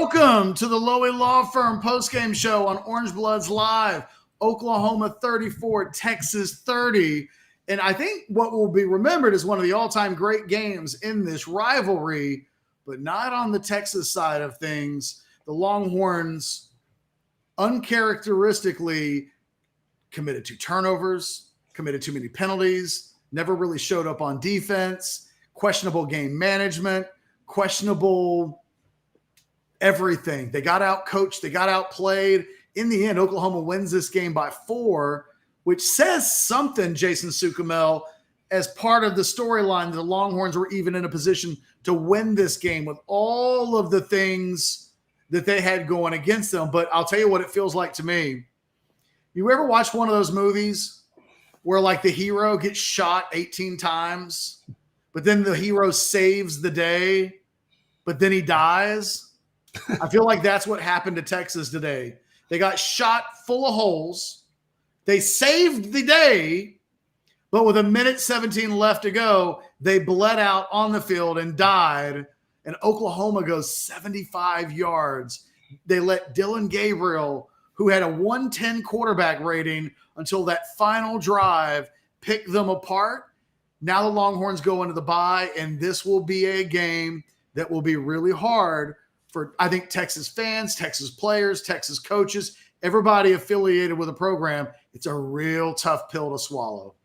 Welcome to the Loewy Law Firm postgame show on Orangebloods Live. Oklahoma 34, Texas 30. And I think what will be remembered as one of the all-time great games in this rivalry, but not on the Texas side of things. The Longhorns uncharacteristically committed 2 turnovers, committed too many penalties, never really showed up on defense, questionable game management, questionable everything. They got out-coached. They got outplayed. In the end, Oklahoma wins this game by 4, which says something, Jason Sukumel, as part of the storyline. The Longhorns were even in a position to win this game with all of the things that they had going against them. But I'll tell you what it feels like to me. You ever watch one of those movies where, like, the hero gets shot 18 times, but then the hero saves the day, but then he dies? I feel like that's what happened to Texas today. They got shot full of holes. They saved the day, but with 1:17 left to go, they bled out on the field and died. And Oklahoma goes 75 yards. They let Dylan Gabriel, who had a 110 quarterback rating until that final drive, pick them apart. Now the Longhorns go into the bye, and this will be a game that will be really hard for, I think, Texas fans, Texas players, Texas coaches, everybody affiliated with a program. It's a real tough pill to swallow.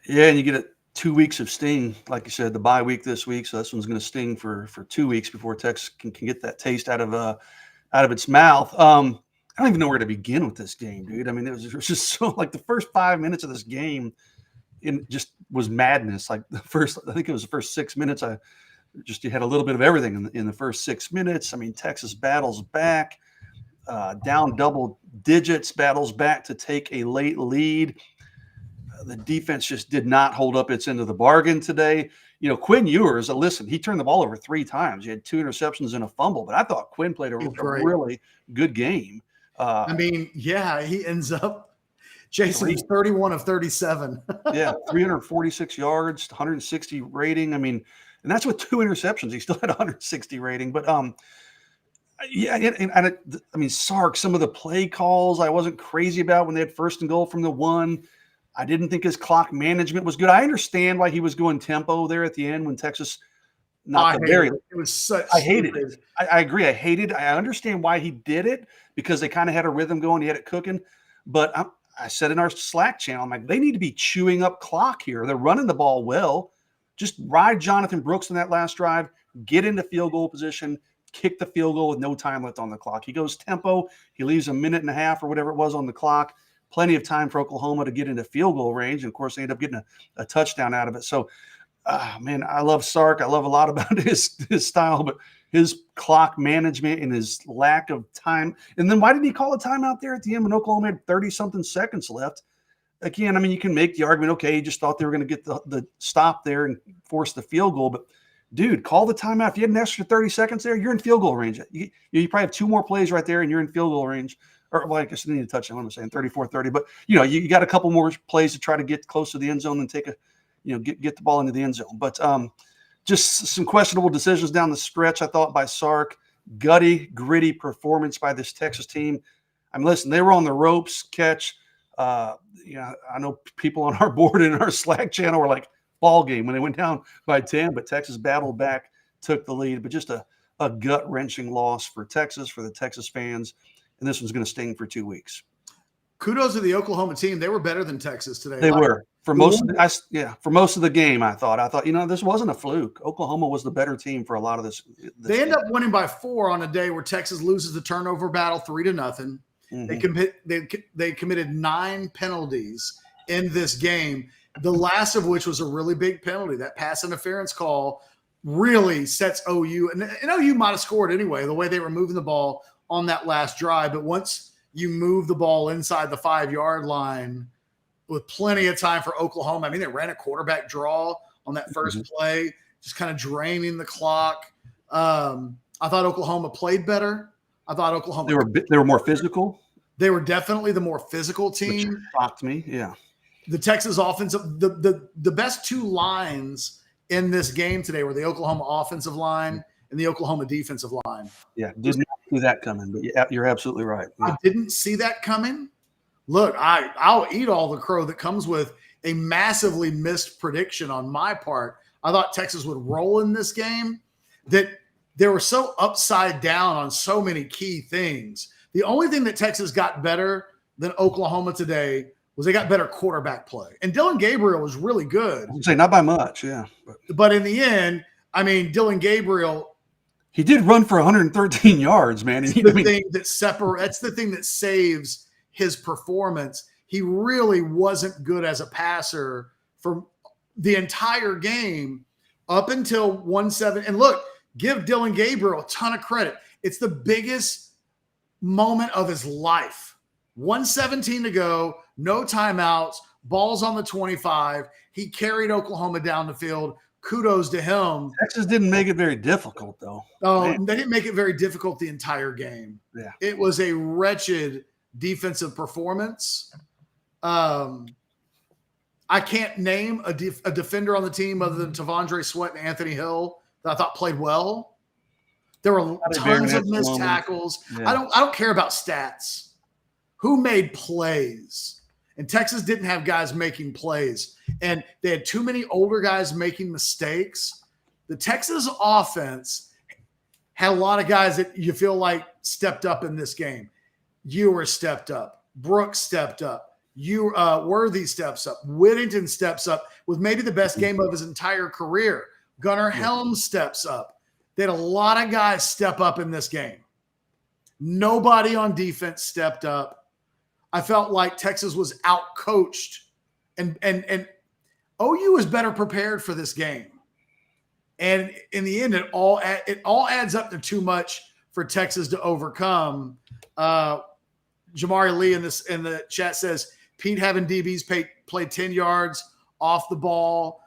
Yeah, and you get 2 weeks of sting, like you said, the bye week this week. So this one's going to sting for 2 weeks before Texas can get that taste out of its mouth. I don't even know where to begin with this game, dude. I mean, it was just so, like, the first 5 minutes of this game, it just was madness. Like I think it was the first 6 minutes. You had a little bit of everything in the first 6 minutes. I mean, Texas battles back, down double digits, battles back to take a late lead. The defense just did not hold up its end of the bargain today. You know, Quinn Ewers, listen, he turned the ball over 3 times. He had 2 interceptions and a fumble, but I thought Quinn played a really good game. I mean, yeah, he ends up, Jason, he's 31 of 37. Yeah, 346 yards, 160 rating. I mean, and that's with 2 interceptions. He still had 160 rating. But, yeah, I mean, Sark, some of the play calls I wasn't crazy about when they had 1st and goal from the 1. I didn't think his clock management was good. I understand why he was going tempo there at the end when Texas I hated it. I agree. I understand why he did it, because they kind of had a rhythm going. He had it cooking. But I said in our Slack channel, I'm like, they need to be chewing up clock here. They're running the ball well. Just ride Jonathan Brooks in that last drive, get into field goal position, kick the field goal with no time left on the clock. He goes tempo. He leaves a minute and a half or whatever it was on the clock. Plenty of time for Oklahoma to get into field goal range. And, of course, they ended up getting a touchdown out of it. So, man, I love Sark. I love a lot about his style, but his clock management and his lack of time. And then why did he call a timeout there at the end when Oklahoma had 30-something seconds left? Again, I mean, you can make the argument, okay, he just thought they were going to get the stop there and force the field goal. But, dude, call the timeout. If you had an extra 30 seconds there, you're in field goal range. You probably have 2 more plays right there, and you're in field goal range. Or, well, I guess you need to touch on what I'm saying, 34-30. But, you know, you got a couple more plays to try to get close to the end zone and take get the ball into the end zone. But just some questionable decisions down the stretch, I thought, by Sark. Gritty performance by this Texas team. I mean, listen, they were on the ropes, catch. I know people on our board and our Slack channel were like, ball game when they went down by 10, but Texas battled back, took the lead. But just a gut-wrenching loss for Texas, for the Texas fans. And this one's going to sting for 2 weeks. Kudos to the Oklahoma team. They were better than Texas today. They were. For most of the game, I thought, this wasn't a fluke. Oklahoma was the better team for a lot of this they end up winning by 4 on a day where Texas loses the turnover battle 3-0. Mm-hmm. They committed 9 penalties in this game, the last of which was a really big penalty. That pass interference call really sets OU. And OU might have scored anyway, the way they were moving the ball on that last drive. But once you move the ball inside the 5-yard line with plenty of time for Oklahoma, I mean, they ran a quarterback draw on that first play, just kind of draining the clock. I thought Oklahoma played better. I thought Oklahoma they were more physical. They were definitely the more physical team. Which shocked me, yeah. The Texas offensive, the best 2 lines in this game today were the Oklahoma offensive line and the Oklahoma defensive line. Yeah, did not see that coming, but yeah, you're absolutely right. Yeah. I didn't see that coming. Look, I'll eat all the crow that comes with a massively missed prediction on my part. I thought Texas would roll in this game, that they were so upside down on so many key things. The only thing that Texas got better than Oklahoma today was they got better quarterback play. And Dylan Gabriel was really good. I would say not by much, yeah. But in the end, I mean, Dylan Gabriel, he did run for 113 yards, man. That's the thing that saves his performance. He really wasn't good as a passer for the entire game up until 1-7. And look, give Dylan Gabriel a ton of credit. It's the biggest moment of his life. 1:17 to go, no timeouts, balls on the 25. He carried Oklahoma down the field. Kudos to him. Texas didn't make it very difficult, though. Oh, they didn't make it very difficult the entire game. Yeah. It was a wretched defensive performance. I can't name a defender on the team other than Tavondre Sweat and Anthony Hill that I thought played well. There were tons of missed tackles. Yeah. I don't care about stats. Who made plays? And Texas didn't have guys making plays. And they had too many older guys making mistakes. The Texas offense had a lot of guys that you feel like stepped up in this game. Ewer stepped up. Brooks stepped up. Worthy steps up. Whittington steps up with maybe the best game of his entire career. Gunnar Helms steps up. They had a lot of guys step up in this game. Nobody on defense stepped up. I felt like Texas was out-coached, and OU was better prepared for this game. And in the end, it all adds up to too much for Texas to overcome. Jamari Lee in the chat says, Pete having DBs play 10 yards off the ball,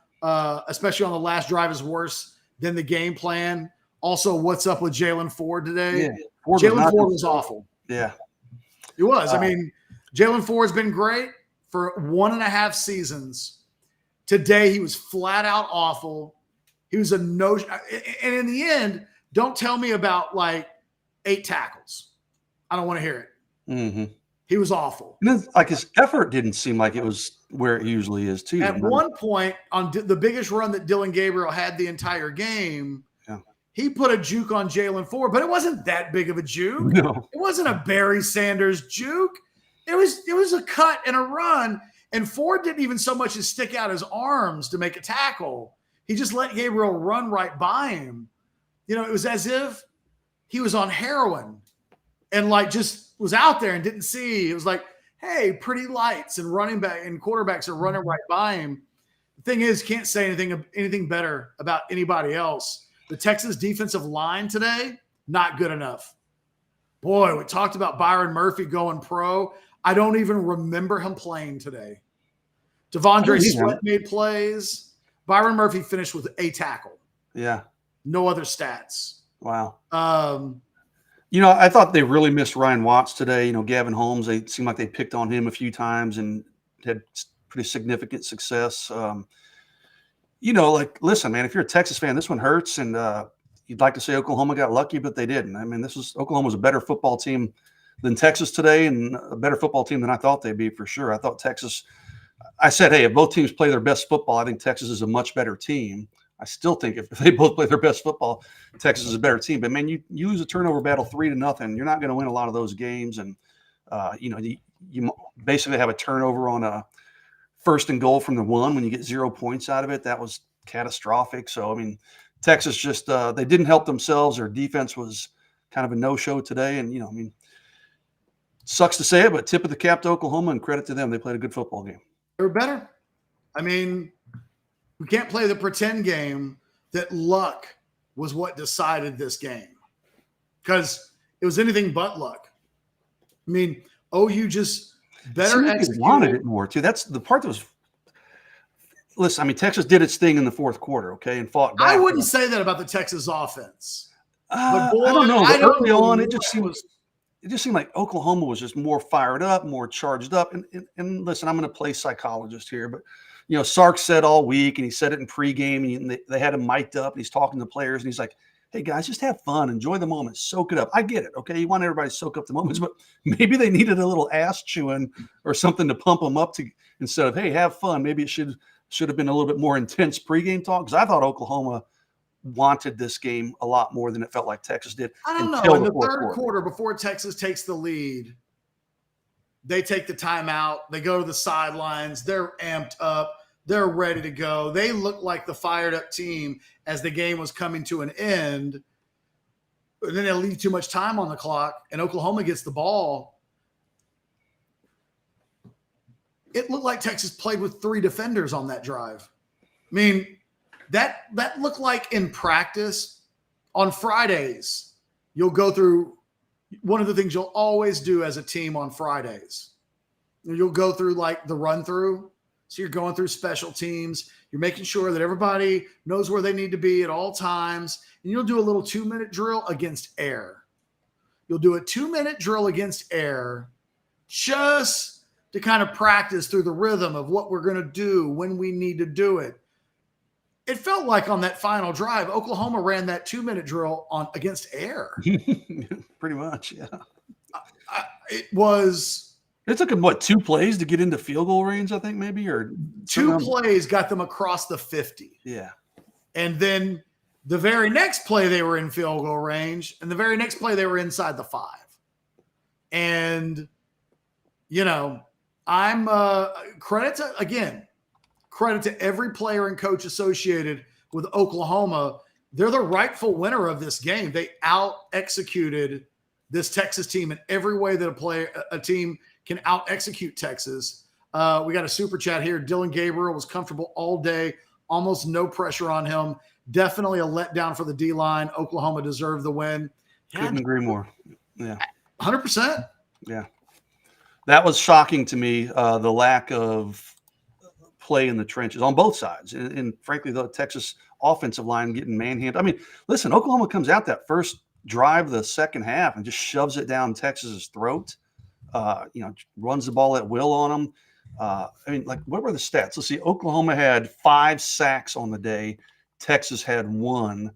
especially on the last drive, is worse than the game plan. Also, what's up with Jalen Ford today? Yeah, Jalen Ford was awful. Yeah. He was. I mean, Jalen Ford's been great for 1.5 seasons. Today, he was flat out awful. He was and in the end, don't tell me about like 8 tackles. I don't want to hear it. Mm-hmm. He was awful. And then, like, his effort didn't seem like it was where it usually is, too. At one point, on the biggest run that Dylan Gabriel had the entire game, he put a juke on Jalen Ford, but it wasn't that big of a juke. No. It wasn't a Barry Sanders juke. It was a cut and a run, and Ford didn't even so much as stick out his arms to make a tackle. He just let Gabriel run right by him. You know, it was as if he was on heroin and like just was out there and didn't see. It was like, hey, pretty lights, and running back and quarterbacks are running right by him. The thing is, can't say anything better about anybody else. The Texas defensive line today, not good enough. Boy, we talked about Byron Murphy going pro. I don't even remember him playing today. Tavondre Sweat made plays. Byron Murphy finished with a tackle. Yeah. No other stats. Wow. I thought they really missed Ryan Watts today. Gavin Holmes, they seemed like they picked on him a few times and had pretty significant success. Listen, man, if you're a Texas fan, this one hurts, and you'd like to say Oklahoma got lucky, but they didn't. I mean, Oklahoma was a better football team than Texas today, and a better football team than I thought they'd be for sure. I thought Texas – I said, hey, if both teams play their best football, I think Texas is a much better team. I still think if they both play their best football, Texas is a better team. But, man, you lose a turnover battle 3-0, you're not going to win a lot of those games. And, you basically have a turnover on a first and goal from the 1 when you get 0 points out of it. That was catastrophic. So, I mean, Texas just they didn't help themselves. Their defense was kind of a no-show today. And, sucks to say it, but tip of the cap to Oklahoma, and credit to them. They played a good football game. They were better. I mean, we can't play the pretend game that luck was what decided this game, because it was anything but luck. I mean, OU just better executed. Wanted it more, too. That's the part that was – listen, I mean, Texas did its thing in the fourth quarter, okay, and fought back. I wouldn't say that about the Texas offense. But boy, I don't know. But early on, it just seemed like Oklahoma was just more fired up, more charged up. And listen, I'm going to play psychologist here, but Sark said all week, and he said it in pregame, and they had him mic'd up, and he's talking to players, and he's like, hey guys, just have fun, enjoy the moment, soak it up. I get it. Okay. You want everybody to soak up the moments, but maybe they needed a little ass chewing or something to pump them up to, instead of, hey, have fun. Maybe it should have been a little bit more intense pregame talk. Cause I thought Oklahoma wanted this game a lot more than it felt like Texas did. I don't know. Until In the the third quarter, before Texas takes the lead, they take the timeout. They go to the sidelines. They're amped up. They're ready to go. They look like the fired up team as the game was coming to an end. And then they leave too much time on the clock, and Oklahoma gets the ball. It looked like Texas played with 3 defenders on that drive. I mean, that looked like in practice on Fridays, you'll go through one of the things you'll always do as a team on Fridays. You'll go through like the run through. So you're going through special teams. You're making sure that everybody knows where they need to be at all times. And you'll do a little 2-minute drill against air. You'll do a 2-minute drill against air just to kind of practice through the rhythm of what we're going to do when we need to do it. It felt like on that final drive, Oklahoma ran that 2-minute drill on against air. Pretty much, yeah. It was. It took them, what, 2 plays to get into field goal range, I think, maybe? Or 2 plays got them across the 50. Yeah. And then the very next play, they were in field goal range. And the very next play, they were inside the 5. And, I'm credit to every player and coach associated with Oklahoma. They're the rightful winner of this game. They out-executed this Texas team in every way that a team can out-execute Texas. We got a super chat here. Dylan Gabriel was comfortable all day, almost no pressure on him. Definitely a letdown for the D-line. Oklahoma deserved the win. Couldn't agree more. Yeah. 100%. Yeah. That was shocking to me, the lack of play in the trenches on both sides. And frankly, the Texas offensive line getting manhandled. I mean, listen, Oklahoma comes out that first drive, the second half, and just shoves it down Texas's throat. Runs the ball at will on them. What were the stats? Let's see. Oklahoma had 5 sacks on the day. Texas had 1.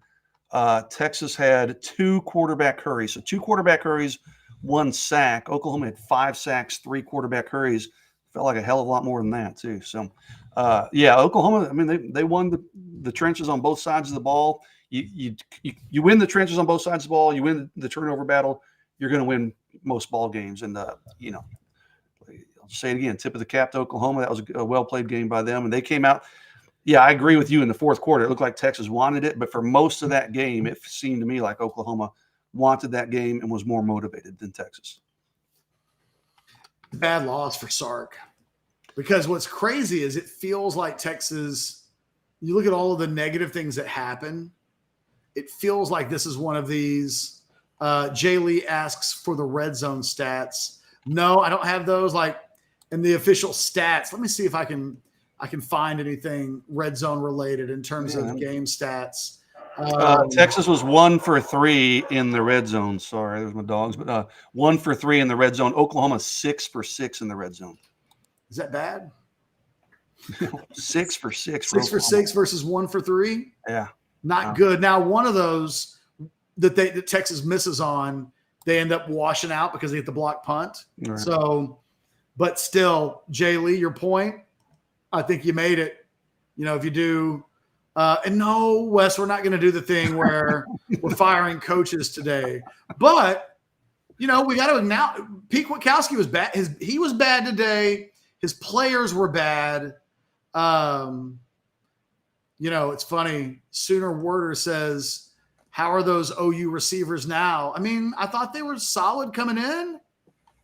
Texas had 2 quarterback hurries. So 2 quarterback hurries, 1 sack. Oklahoma had 5 sacks, 3 quarterback hurries. Felt like a hell of a lot more than that too. So, Oklahoma. I mean, they won the trenches on both sides of the ball. You win the trenches on both sides of the ball. You win the turnover battle. You're going to win most ball games. And I'll say it again: tip of the cap to Oklahoma. That was a well played game by them, and they came out. Yeah, I agree with you. In the fourth quarter, it looked like Texas wanted it, but for most of that game, it seemed to me like Oklahoma wanted that game and was more motivated than Texas. Bad loss for Sark, because what's crazy is it feels like Texas. You look at all of the negative things that happen. It feels like this is one of these. Jay Lee asks for the red zone stats. No, I don't have those like in the official stats. Let me see if I can find anything red zone related in terms of game stats. Texas was 1 for 3 in the red zone. Sorry, there's my dogs, but 1 for 3 in the red zone. Oklahoma 6 for 6 in the red zone. Is that bad? 6 for 6. 6 for 6 versus 1 for 3. Yeah, not good. Now, one of those that Texas misses on, they end up washing out because they get the block punt. Right. So, but still, Jay Lee, your point. I think you made it. If you do. And no, Wes, we're not going to do the thing where we're firing coaches today. But, we got to now. Pete Kwiatkowski was bad. He was bad today. His players were bad. It's funny. Sooner Werder says, how are those OU receivers now? I mean, I thought they were solid coming in.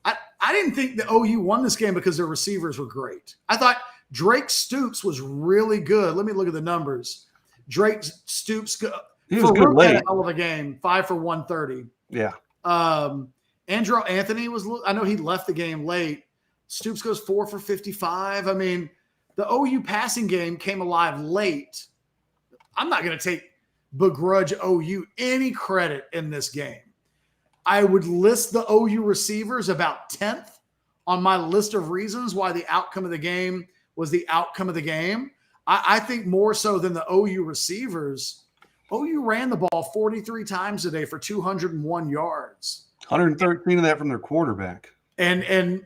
I didn't think the OU won this game because their receivers were great. I thought Drake Stoops was really good. Let me look at the numbers. Drake Stoops, he was good late. Had a hell of a game, 5 for 130. Yeah. Andrew Anthony I know he left the game late. Stoops goes 4 for 55. I mean, the OU passing game came alive late. I'm not going to begrudge OU any credit in this game. I would list the OU receivers about 10th on my list of reasons why the outcome of the game was the outcome of the game. I think more so than the OU receivers OU ran the ball 43 times today for 201 yards. 113 of that from their quarterback. And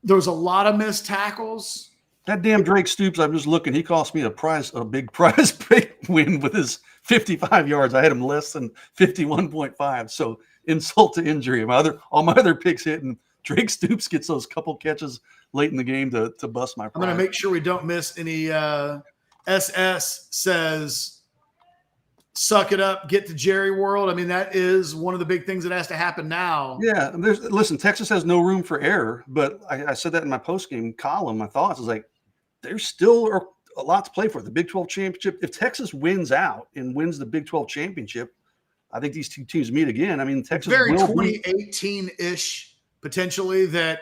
there was a lot of missed tackles. That damn Drake Stoops, I'm just looking. He cost me a big prize win with his 55 yards. I had him less than 51.5. So insult to injury. All my other picks hit, and Drake Stoops gets those couple catches late in the game to bust my prize. I'm going to make sure we don't miss any. SS says, suck it up, get to Jerry World. I mean, that is one of the big things that has to happen now. Yeah. Listen, Texas has no room for error, but I said that in my postgame column. My thoughts is like, there's still a lot to play for. The Big 12 championship. If Texas wins out and wins the Big 12 championship, I think these two teams meet again. I mean, Texas very 2018-ish potentially. That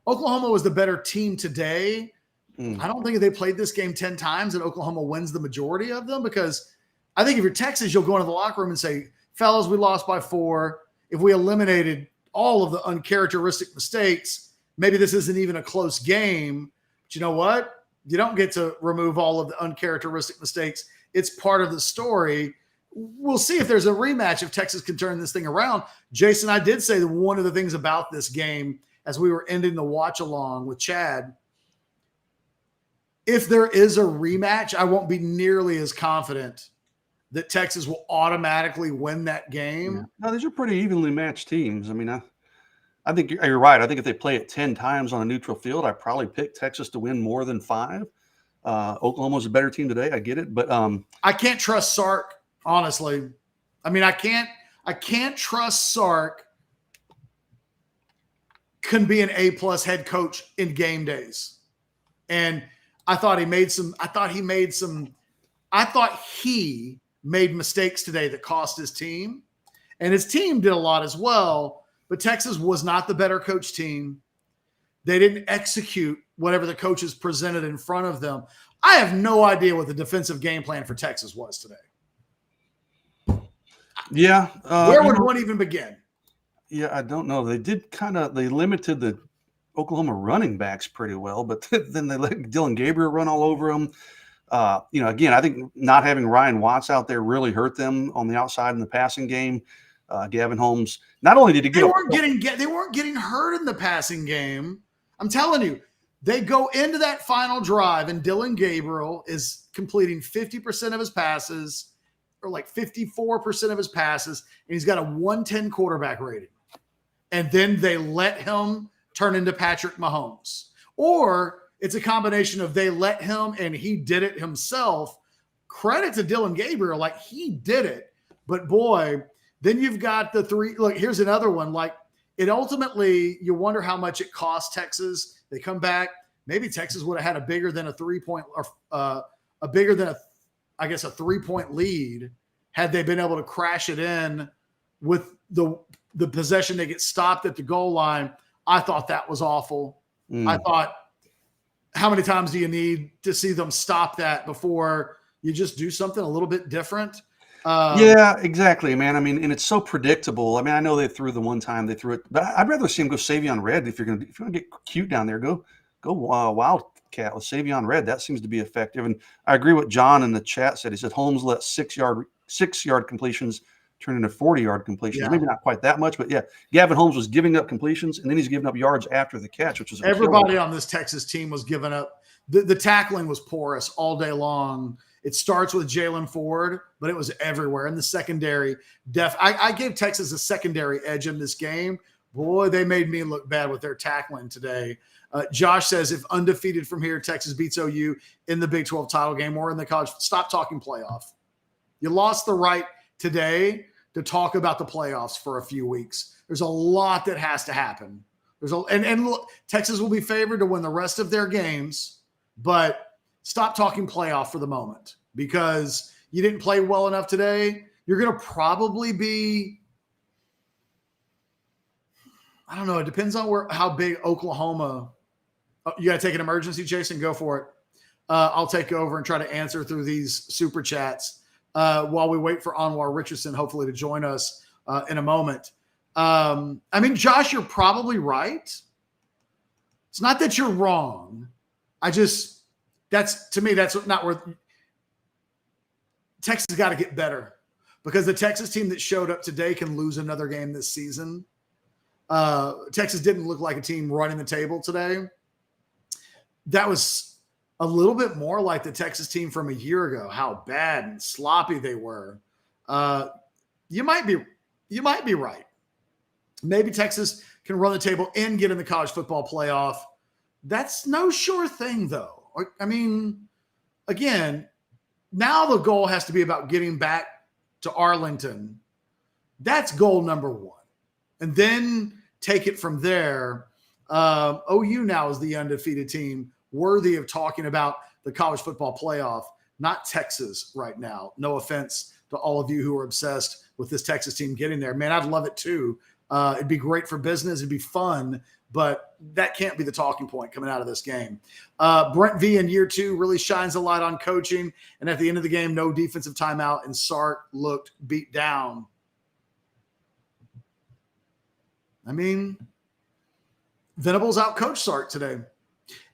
Oklahoma was the better team today. I don't think if they played this game 10 times that Oklahoma wins the majority of them, because I think if you're Texas, you'll go into the locker room and say, fellas, we lost by 4. If we eliminated all of the uncharacteristic mistakes, maybe this isn't even a close game. But you know what? You don't get to remove all of the uncharacteristic mistakes. It's part of the story. We'll see if there's a rematch, if Texas can turn this thing around. Jason, I did say that one of the things about this game as we were ending the watch along with Chad, if there is a rematch, I won't be nearly as confident that Texas will automatically win that game. Yeah. No, these are pretty evenly matched teams. I mean, I think you're right. I think if they play it 10 times on a neutral field, I probably pick Texas to win more than 5. Oklahoma's a better team today. I get it, but I can't trust Sark, honestly. I mean, I can't trust Sark can be an A+ head coach in game days. And I thought he made mistakes today that cost his team. And his team did a lot as well, but Texas was not the better coach team. They didn't execute whatever the coaches presented in front of them. I have no idea what the defensive game plan for Texas was today. Yeah. Where would one even begin? Yeah, I don't know. They limited the Oklahoma running backs pretty well, but then they let Dylan Gabriel run all over them. Again, I think not having Ryan Watts out there really hurt them on the outside in the passing game. Gavin Holmes, not only did he they weren't getting hurt in the passing game. I'm telling you, they go into that final drive and Dylan Gabriel is completing 50% of his passes, or like 54% of his passes, and he's got a 110 quarterback rating. And then they let him turn into Patrick Mahomes. Or it's a combination of they let him and he did it himself. Credit to Dylan Gabriel, like he did it. But boy, then you've got the 3. Look, here's another one. Like it ultimately, you wonder how much it cost Texas. They come back. Maybe Texas would have had a bigger than a 3-point or a bigger than a 3-point lead had they been able to crash it in with the possession. They get stopped at the goal line. I thought that was awful. I thought, how many times do you need to see them stop that before you just do something a little bit different? Yeah, exactly, man. I mean, and it's so predictable. I mean, I know they threw the one time they threw it, but I'd rather see him go Savion Red. If you're gonna get cute down there, go Wildcat with Savion Red. That seems to be effective. And I agree with John in the chat said. He said Holmes let 6-yard completions turn into 40-yard completions. Yeah. Maybe not quite that much, but yeah, Gavin Holmes was giving up completions, and then he's giving up yards after the catch, which is everybody on this Texas team was giving up. The tackling was porous all day long. It starts with Jalen Ford, but it was everywhere in the secondary. I gave Texas a secondary edge in this game. Boy, they made me look bad with their tackling today. Josh says, if undefeated from here, Texas beats OU in the Big 12 title game or in the college, stop talking playoff. You lost the right today to talk about the playoffs for a few weeks. There's a lot that has to happen. And look, Texas will be favored to win the rest of their games, but stop talking playoff for the moment because you didn't play well enough today. You're going to probably be, I don't know. It depends on how big Oklahoma. You got to take an emergency, Jason. Go for it. I'll take over and try to answer through these super chats while we wait for Anwar Richardson, hopefully, to join us in a moment. I mean, Josh, you're probably right. It's not that you're wrong. To me, that's not worth. Texas got to get better because the Texas team that showed up today can lose another game this season. Texas didn't look like a team running the table today. That was a little bit more like the Texas team from a year ago, how bad and sloppy they were. You might be right. Maybe Texas can run the table and get in the college football playoff. That's no sure thing, though. I mean, again, now the goal has to be about getting back to Arlington. That's goal number one. And then take it from there. OU now is the undefeated team worthy of talking about the college football playoff, not Texas right now. No offense to all of you who are obsessed with this Texas team getting there. Man, I'd love it too. It'd be great for business. It'd be fun, but that can't be the talking point coming out of this game. Brent V in year 2 really shines a light on coaching. And at the end of the game, no defensive timeout, and Sark looked beat down. I mean, Venables outcoached Sark today.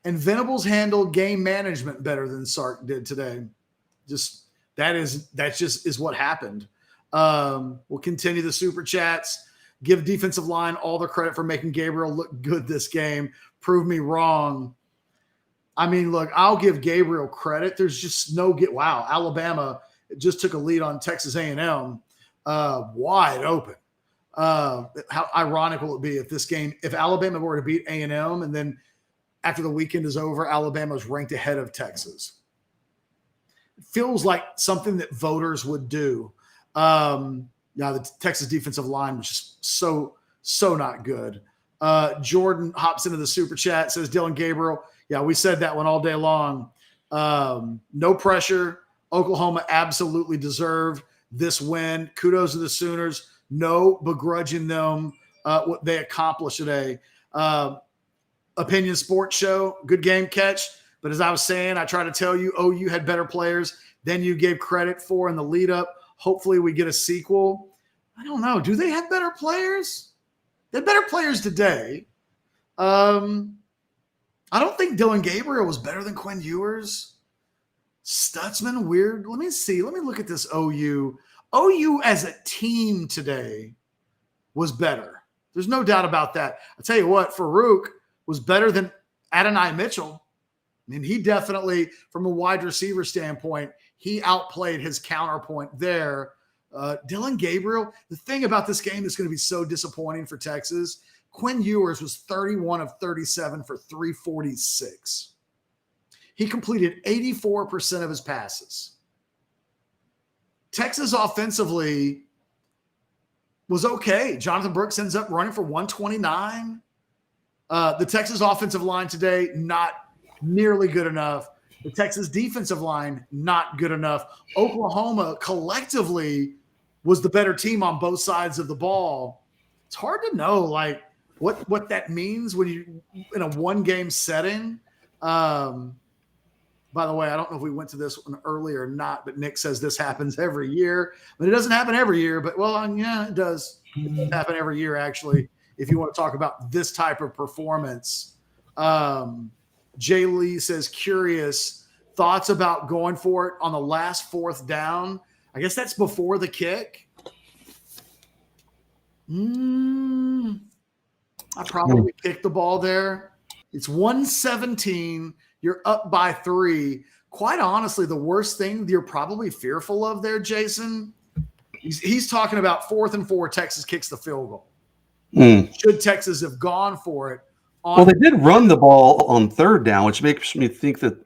And Venables handled game management better than Sark did today. That just is what happened. We'll continue the super chats. Give defensive line all the credit for making Gabriel look good this game. Prove me wrong. I mean, look, I'll give Gabriel credit. There's just no get. Wow, Alabama just took a lead on Texas A&M, wide open. How ironic will it be if Alabama were to beat A&M and then after the weekend is over, Alabama is ranked ahead of Texas? It feels like something that voters would do. The Texas defensive line was just so not good. Jordan hops into the super chat, says Dylan Gabriel. Yeah, we said that one all day long. No pressure. Oklahoma absolutely deserved this win. Kudos to the Sooners. No begrudging them what they accomplished today. Opinion Sports Show, good game catch. But as I was saying, I try to tell you, OU had better players than you gave credit for in the lead up. Hopefully we get a sequel. I don't know. Do they have better players? They had better players today. I don't think Dylan Gabriel was better than Quinn Ewers. Stutzman, weird. Let me see. Let me look at this OU. OU as a team today was better. There's no doubt about that. I'll tell you what, Farouk was better than Adonai Mitchell. I mean, he definitely, from a wide receiver standpoint, he outplayed his counterpoint there. Dylan Gabriel, the thing about this game that's going to be so disappointing for Texas, Quinn Ewers was 31 of 37 for 346. He completed 84% of his passes. Texas offensively was okay. Jonathan Brooks ends up running for 129. The Texas offensive line today, not nearly good enough. The Texas defensive line, not good enough. Oklahoma collectively was the better team on both sides of the ball. It's hard to know, like, what that means when you in a one-game setting. By the way, I don't know if we went to this one earlier or not, but Nick says this happens every year. But it doesn't happen every year. But, well, yeah, it does happen every year, actually, if you want to talk about this type of performance. Jay Lee says, curious, thoughts about going for it on the last fourth down? I guess that's before the kick. I probably kicked the ball there. It's 117. You're up by 3. Quite honestly, the worst thing you're probably fearful of there, Jason, he's talking about 4th and 4, Texas kicks the field goal. Should Texas have gone for it? Well, they did run the ball on 3rd down, which makes me think that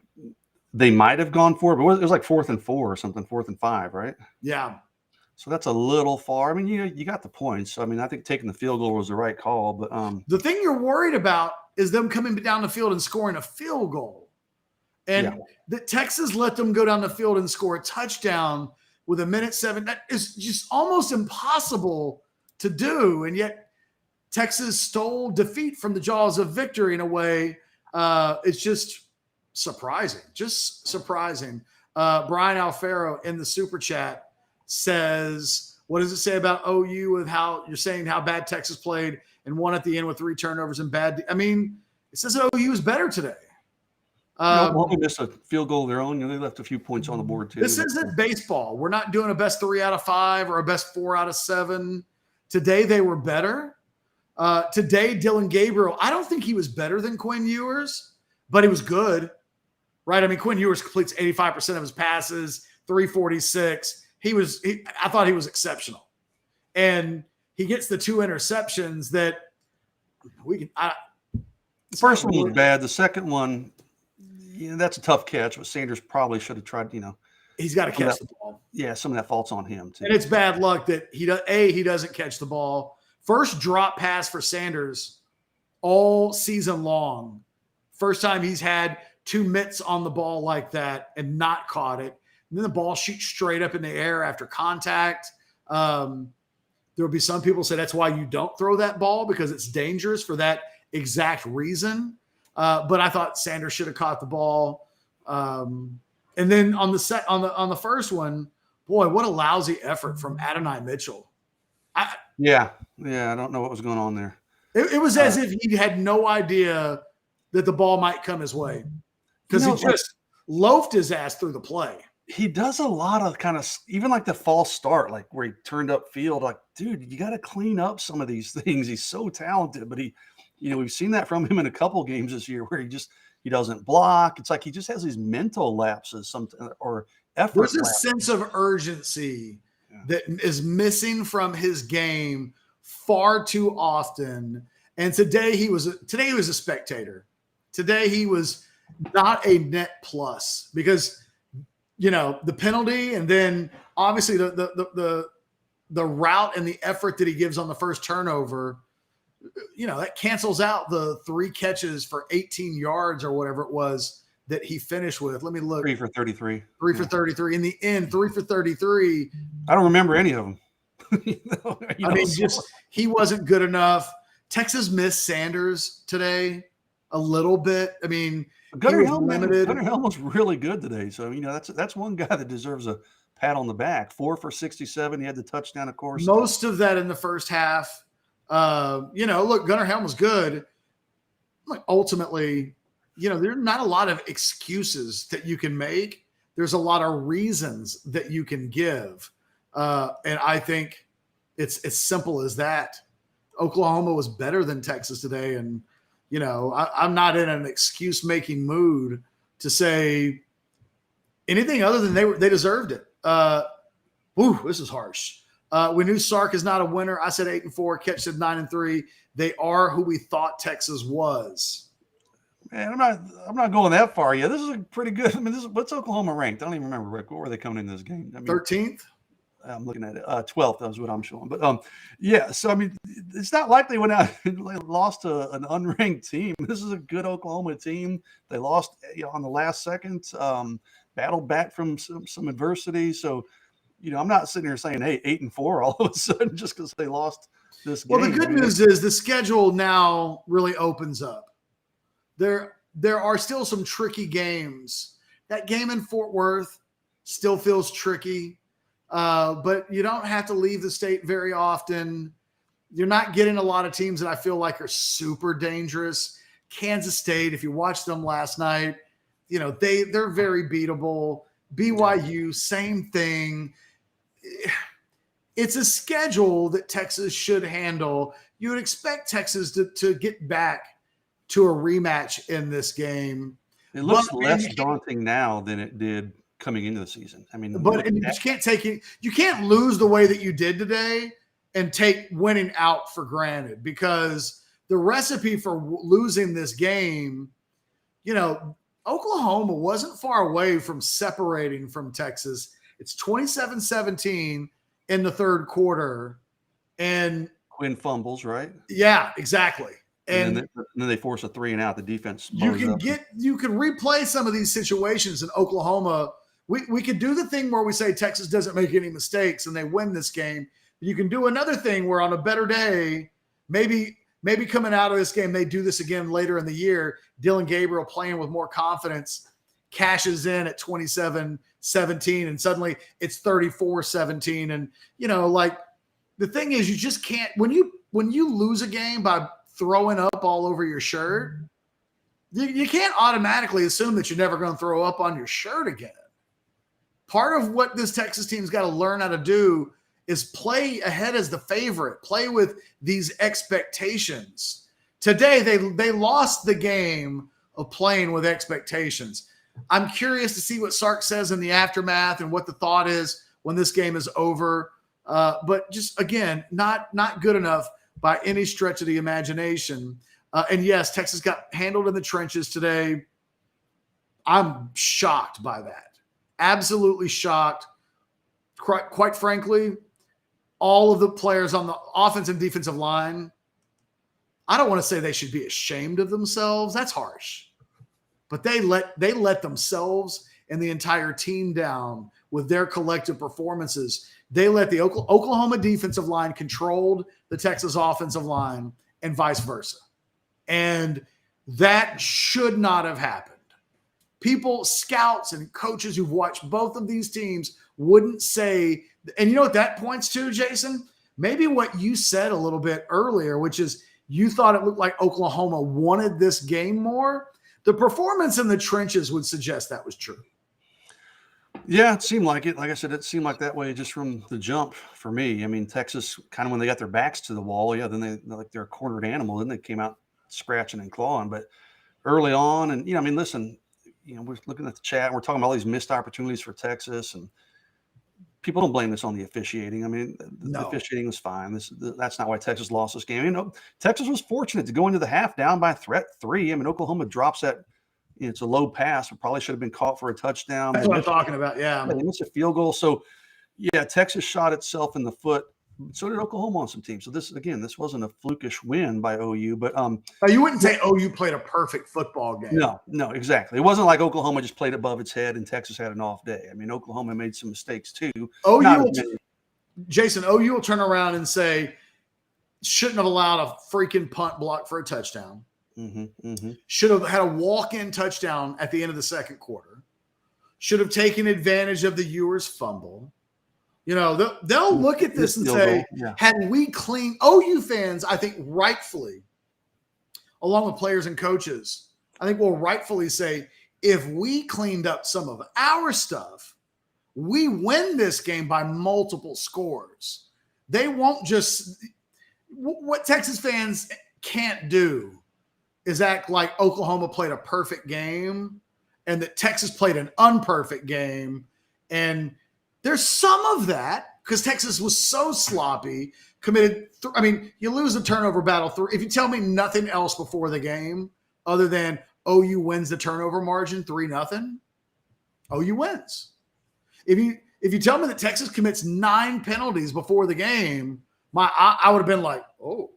they might have gone for it, but it was like 4th and 4 or something, 4th and 5, right? Yeah. So that's a little far. I mean, you got the points. So, I mean, I think taking the field goal was the right call. But the thing you're worried about is them coming down the field and scoring a field goal. And that Texas let them go down the field and score a touchdown with 1:07. That is just almost impossible to do. And yet Texas stole defeat from the jaws of victory in a way. It's just surprising. Brian Alfaro in the super chat says, what does it say about OU with how you're saying how bad Texas played and won at the end with 3 turnovers and bad? I mean, it says OU is better today. Oklahoma missed a field goal of their own. They left a few points on the board too. This isn't baseball. We're not doing a best 3 out of 5 or a best 4 out of 7. Today they were better. Today, Dylan Gabriel, I don't think he was better than Quinn Ewers, but he was good, right? I mean, Quinn Ewers completes 85% of his passes, 346. I thought he was exceptional. And he gets the 2 interceptions that the first one was bad. The second one, that's a tough catch, but Sanders probably should have tried, He's got to catch the ball. Yeah, some of that fault's on him too. And it's bad luck that he doesn't catch the ball. First drop pass for Sanders all season long. First time he's had 2 mitts on the ball like that and not caught it. And then the ball shoots straight up in the air after contact. There will be some people say that's why you don't throw that ball, because it's dangerous for that exact reason. But I thought Sanders should have caught the ball. And then on the first one, boy, what a lousy effort from Adonai Mitchell. Yeah, I don't know what was going on there. It was as if he had no idea that the ball might come his way, because he just loafed his ass through the play. He does a lot of kind of, even like the false start, like where he turned up field. Like, dude, you got to clean up some of these things. He's so talented, but we've seen that from him in a couple games this year where he doesn't block. It's like he just has these mental lapses, or effort. There's a sense of urgency that is missing from his game far too often. And today he was a spectator. Today he was not a net plus, because the penalty, and then obviously the route and the effort that he gives on the first turnover, that cancels out the 3 catches for 18 yards or whatever it was that he finished with. Let me look. 3 for 33. 3 for 33. In the end, 3 for 33. I don't remember any of them. He wasn't good enough. Texas missed Sanders today a little bit. I mean, Gunnar Helm was really good today. So, that's one guy that deserves a pat on the back. 4 for 67. He had the touchdown, of course. Most of that in the first half. Look, Gunnar Helm was good. Ultimately, there are not a lot of excuses that you can make. There's a lot of reasons that you can give. And I think it's as simple as that. Oklahoma was better than Texas today. And, I'm not in an excuse-making mood to say anything other than they deserved it. This is harsh. We knew Sark is not a winner. I said 8-4. Ketch said 9-3. They are who we thought Texas was. Man, I'm not going that far yet. This is a pretty good. I mean, what's Oklahoma ranked? I don't even remember, Rick. What were they coming in this game? 13th. I'm looking at it. 12th. That was what I'm showing. But so I mean, it's not like they went out and lost to an unranked team. This is a good Oklahoma team. They lost on the last second. Battled back from some adversity. So, I'm not sitting here saying, hey, 8-4 all of a sudden just because they lost this game. Well, the good news is the schedule now really opens up. There are still some tricky games. That game in Fort Worth still feels tricky, but you don't have to leave the state very often. You're not getting a lot of teams that I feel like are super dangerous. Kansas State, if you watched them last night, they're very beatable. BYU, same thing. It's a schedule that Texas should handle. You would expect Texas to get back to a rematch in this game. It looks less daunting now than it did coming into the season. I mean, you can't take it. You can't lose the way that you did today and take winning out for granted, because the recipe for losing this game, Oklahoma wasn't far away from separating from Texas. It's 27-17 in the third quarter. And Quinn fumbles, right? Yeah, exactly. And then they force a 3 and out. The defense. You can replay some of these situations in Oklahoma. We could do the thing where we say Texas doesn't make any mistakes and they win this game. You can do another thing where on a better day, maybe coming out of this game, they do this again later in the year. Dylan Gabriel playing with more confidence, cashes in at 27-17, and suddenly it's 34-17. And, the thing is, you just can't – when you lose a game by throwing up all over your shirt, You can't automatically assume that you're never going to throw up on your shirt again. Part of what this Texas team's got to learn how to do is play ahead as the favorite, play with these expectations. Today, they lost the game of playing with expectations. I'm curious to see what Sark says in the aftermath and what the thought is when this game is over. But just, again, not good enough by any stretch of the imagination. And yes, Texas got handled in the trenches today. I'm shocked by that. Absolutely shocked. Quite frankly, all of the players on the offense and defensive line, I don't want to say they should be ashamed of themselves. That's harsh. But they let themselves and the entire team down with their collective performances. They let the Oklahoma defensive line controlled the Texas offensive line and vice versa. And that should not have happened. People, scouts and coaches who've watched both of these teams wouldn't say, and you know what that points to, Jason? Maybe what you said a little bit earlier, which is you thought it looked like Oklahoma wanted this game more. The performance in the trenches would suggest that was true. Yeah, it seemed like it. Like I said, it seemed like that way just from the jump for me. I mean, Texas kind of when they got their backs to the wall, then they're a cornered animal. Then they came out scratching and clawing. But early on, and I mean, listen, we're looking at the chat and we're talking about all these missed opportunities for Texas, and people don't blame this on the officiating. I mean, the officiating was fine. That's not why Texas lost this game. Texas was fortunate to go into the half down by 3. I mean, Oklahoma drops that. It's a low pass. It probably should have been caught for a touchdown. That's what I'm talking about. Yeah. They missed a field goal. So, yeah, Texas shot itself in the foot. So did Oklahoma on some teams. So this wasn't a flukish win by OU, but you wouldn't say OU played a perfect football game. No, exactly. It wasn't like Oklahoma just played above its head and Texas had an off day. I mean, Oklahoma made some mistakes too. Jason, OU will turn around and say, shouldn't have allowed a freaking punt block for a touchdown. Should have had a walk-in touchdown at the end of the second quarter. Should have taken advantage of the Ewers fumble. They'll look at this and say, had we cleaned – OU fans, I think rightfully, along with players and coaches, I think will rightfully say, if we cleaned up some of our stuff, we win this game by multiple scores. They won't just – what Texas fans can't do is act like Oklahoma played a perfect game and that Texas played an unperfect game. And there's some of that because Texas was so sloppy, committed. You lose the turnover battle. If you tell me nothing else before the game other than OU wins the turnover margin 3-0, OU wins. If you tell me that Texas commits 9 penalties before the game, I would have been like, oh.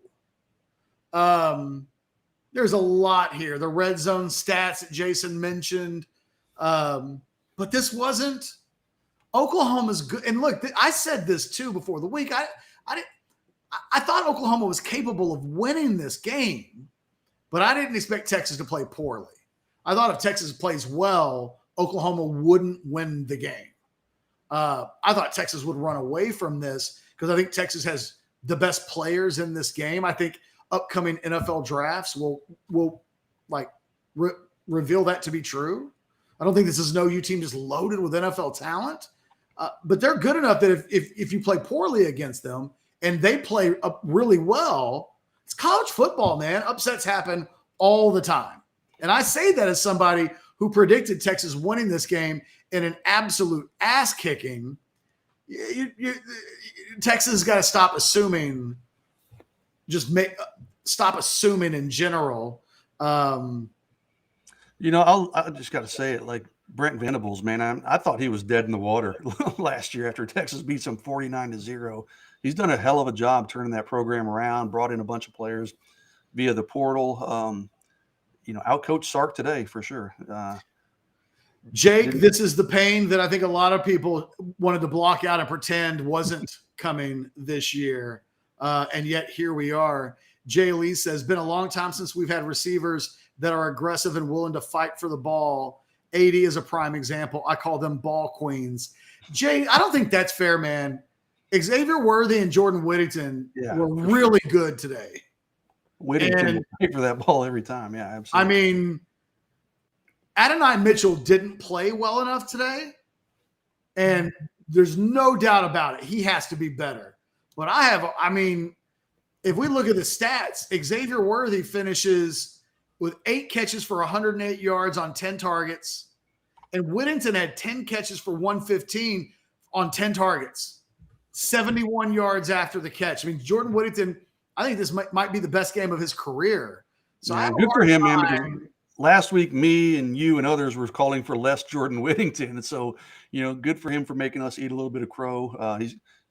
There's a lot here. The red zone stats that Jason mentioned. But this wasn't – Oklahoma's good. And look, I said this too before the week. I thought Oklahoma was capable of winning this game, but I didn't expect Texas to play poorly. I thought if Texas plays well, Oklahoma wouldn't win the game. I thought Texas would run away from this because I think Texas has the best players in this game. I think upcoming NFL drafts will reveal that to be true. I don't think this is an OU team just loaded with NFL talent, but they're good enough that if you play poorly against them and they play up really well, it's college football, man. Upsets happen all the time. And I say that as somebody who predicted Texas winning this game in an absolute ass kicking. Texas has got to stop assuming. Stop assuming in general. I just got to say it, like Brent Venables, man. I thought he was dead in the water last year after Texas beats him 49-0. He's done a hell of a job turning that program around, brought in a bunch of players via the portal. Outcoached Sark today for sure. Jake, this is the pain that I think a lot of people wanted to block out and pretend wasn't coming this year. And yet here we are. Jay Lee says, been a long time since we've had receivers that are aggressive and willing to fight for the ball. 80 is a prime example. I call them ball queens. Jay, I don't think that's fair, man. Xavier Worthy and Jordan Whittington were really good today. Whittington will pay for that ball every time. Yeah, absolutely. I mean, Adonai Mitchell didn't play well enough today, and there's no doubt about it. He has to be better. But if we look at the stats, Xavier Worthy finishes with 8 catches for 108 yards on 10 targets, and Whittington had 10 catches for 115 on 10 targets, 71 yards after the catch. I mean, Jordan Whittington, I think this might be the best game of his career. So yeah, good for him, man. Because last week, me and you and others were calling for less Jordan Whittington, and so good for him for making us eat a little bit of crow.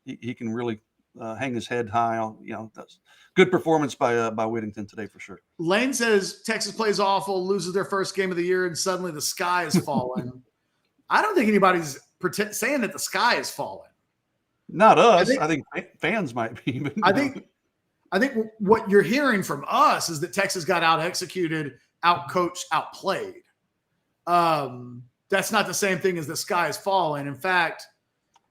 He can really hang his head high. That's good performance by Whittington today for sure. Lane says Texas plays awful, loses their first game of the year, and suddenly the sky is falling. I don't think anybody's saying that the sky is falling. Not us. I think fans might be. But I think what you're hearing from us is that Texas got out-executed, out-coached, outplayed. That's not the same thing as the sky is falling. In fact,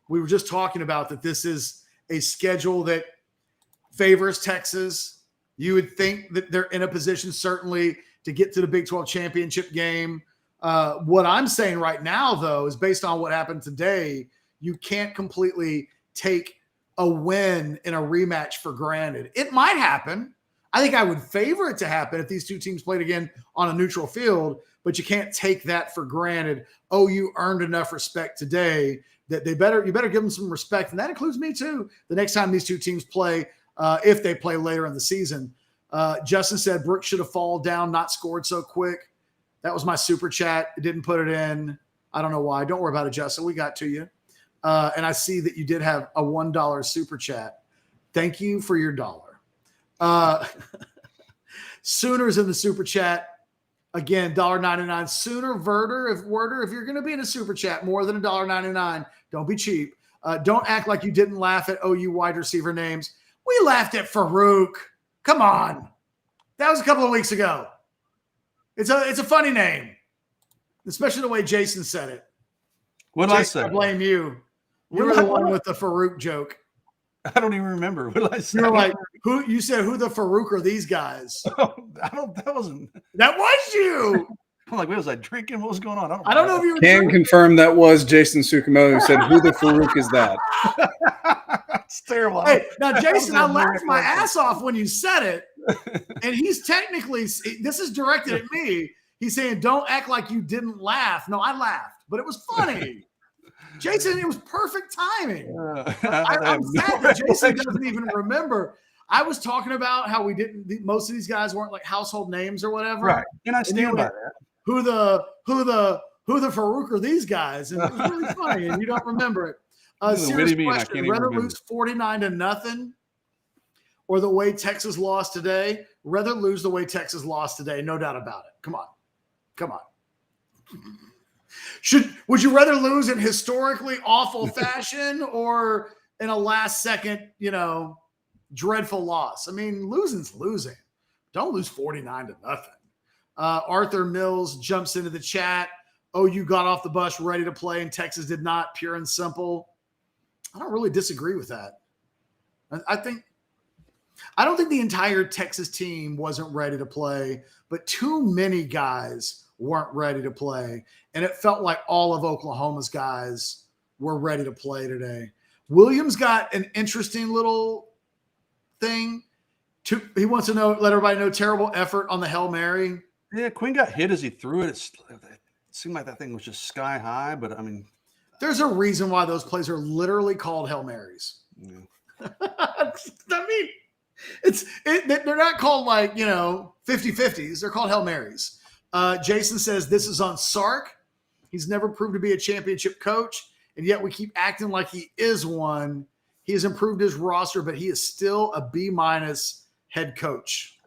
we were just talking about that this is a schedule that favors Texas. You would think that they're in a position certainly to get to the Big 12 championship game. What I'm saying right now, though, is based on what happened today, you can't completely take a win in a rematch for granted. It might happen. I think I would favor it to happen if these two teams played again on a neutral field, but you can't take that for granted. You earned enough respect today that you better give them some respect. And that includes me too. The next time these two teams play, if they play later in the season. Justin said Brooks should have fallen down, not scored so quick. That was my super chat. It didn't put it in. I don't know why. Don't worry about it, Justin. We got to you. And I see that you did have a $1 super chat. Thank you for your $1. Sooners in the super chat. Again, $1.99. Sooner Werder, if you're going to be in a super chat more than $1.99, don't be cheap. Don't act like you didn't laugh at OU wide receiver names. We laughed at Farouk. Come on. That was a couple of weeks ago. It's a funny name, especially the way Jason said it. What did I say? I blame you. You were the one with the Farouk joke. I don't even remember. What did I say? You were like, who? You said, who the Farouk are these guys? That wasn't. That was you. I'm like, what was I drinking? What was going on? I don't know if you were can confirm that was Jason Sukumoto who said, who the Farouk is that? It's terrible. Hey, now, Jason, I laughed my ass off when you said it. And he's technically, this is directed at me. He's saying, don't act like you didn't laugh. No, I laughed, but it was funny. Jason, it was perfect timing. I'm sad that Jason doesn't even remember. I was talking about how most of these guys weren't like household names or whatever. Right. And I stand by that. Who the Farouk are these guys? And it was really funny, and you don't remember it. Serious question. Rather lose 49-0 or the way Texas lost today? Rather lose the way Texas lost today, no doubt about it. Come on. Would you rather lose in historically awful fashion or in a last second, dreadful loss? I mean, losing's losing. Don't lose 49-0. Arthur Mills jumps into the chat. You got off the bus ready to play and Texas did not, pure and simple. I don't really disagree with that. I don't think the entire Texas team wasn't ready to play, but too many guys weren't ready to play. And it felt like all of Oklahoma's guys were ready to play today. Williams got an interesting little thing. He wants to let everybody know terrible effort on the Hail Mary. Yeah, Quinn got hit as he threw it. It seemed like that thing was just sky high, but I mean. There's a reason why those plays are literally called Hail Marys. Yeah. I mean, they're not called 50-50s. They're called Hail Marys. Jason says this is on Sark. He's never proved to be a championship coach, and yet we keep acting like he is one. He has improved his roster, but he is still a B- head coach.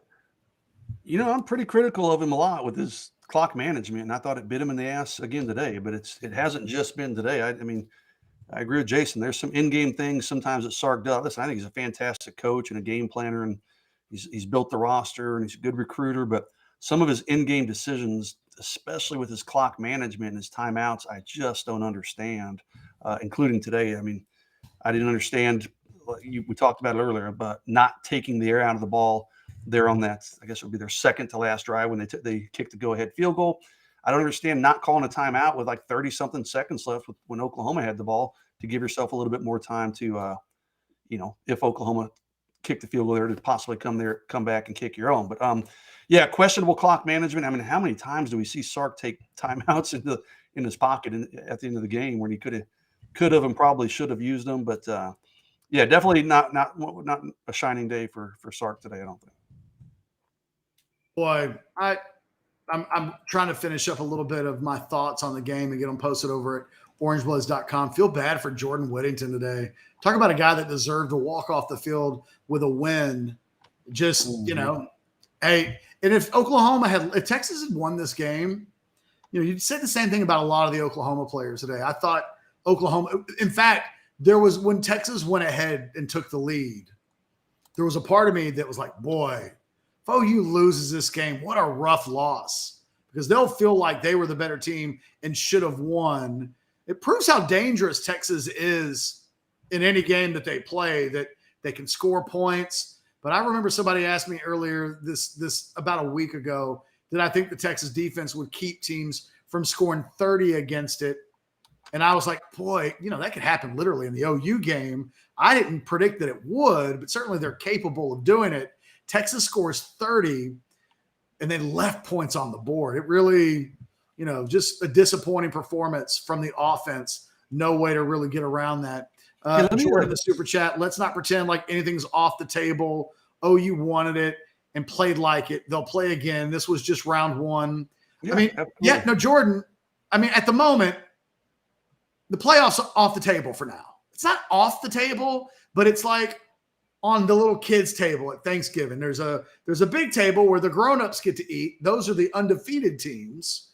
I'm pretty critical of him a lot with his clock management, and I thought it bit him in the ass again today, but it hasn't just been today. I agree with Jason. There's some in-game things sometimes that Sark does. Listen, I think he's a fantastic coach and a game planner, and he's built the roster, and he's a good recruiter, but some of his in-game decisions, especially with his clock management and his timeouts, I just don't understand, including today. I mean, I didn't understand. We talked about it earlier, but not taking the air out of the ball there on that, I guess it would be their second to last drive when they kicked the go-ahead field goal. I don't understand not calling a timeout with like 30-something seconds left when Oklahoma had the ball to give yourself a little bit more time to, if Oklahoma kicked the field goal there, to possibly come back and kick your own. But yeah, questionable clock management. I mean, how many times do we see Sark take timeouts in his pocket at the end of the game when he could have and probably should have used them? But yeah, definitely not a shining day for Sark today, I don't think. Boy, I'm trying to finish up a little bit of my thoughts on the game and get them posted over at orangebloods.com. Feel bad for Jordan Whittington today. Talk about a guy that deserved to walk off the field with a win. Just, hey, and if Texas had won this game, you'd say the same thing about a lot of the Oklahoma players today. I thought Oklahoma, in fact, when Texas went ahead and took the lead, there was a part of me that was like, boy, if OU loses this game, what a rough loss, because they'll feel like they were the better team and should have won. It proves how dangerous Texas is in any game that they play, that they can score points. But I remember somebody asked me earlier this about a week ago that I think the Texas defense would keep teams from scoring 30 against it. And I was like, boy, that could happen literally in the OU game. I didn't predict that it would, but certainly they're capable of doing it. Texas scores 30 and they left points on the board. It really, just a disappointing performance from the offense. No way to really get around that. Jordan in the super chat, let's not pretend like anything's off the table. OU wanted it and played like it. They'll play again. This was just round one. Yeah, Jordan, at the moment, the playoffs are off the table for now. It's not off the table, but it's like on the little kids table at Thanksgiving. There's a big table where the grown-ups get to eat. Those are the undefeated teams.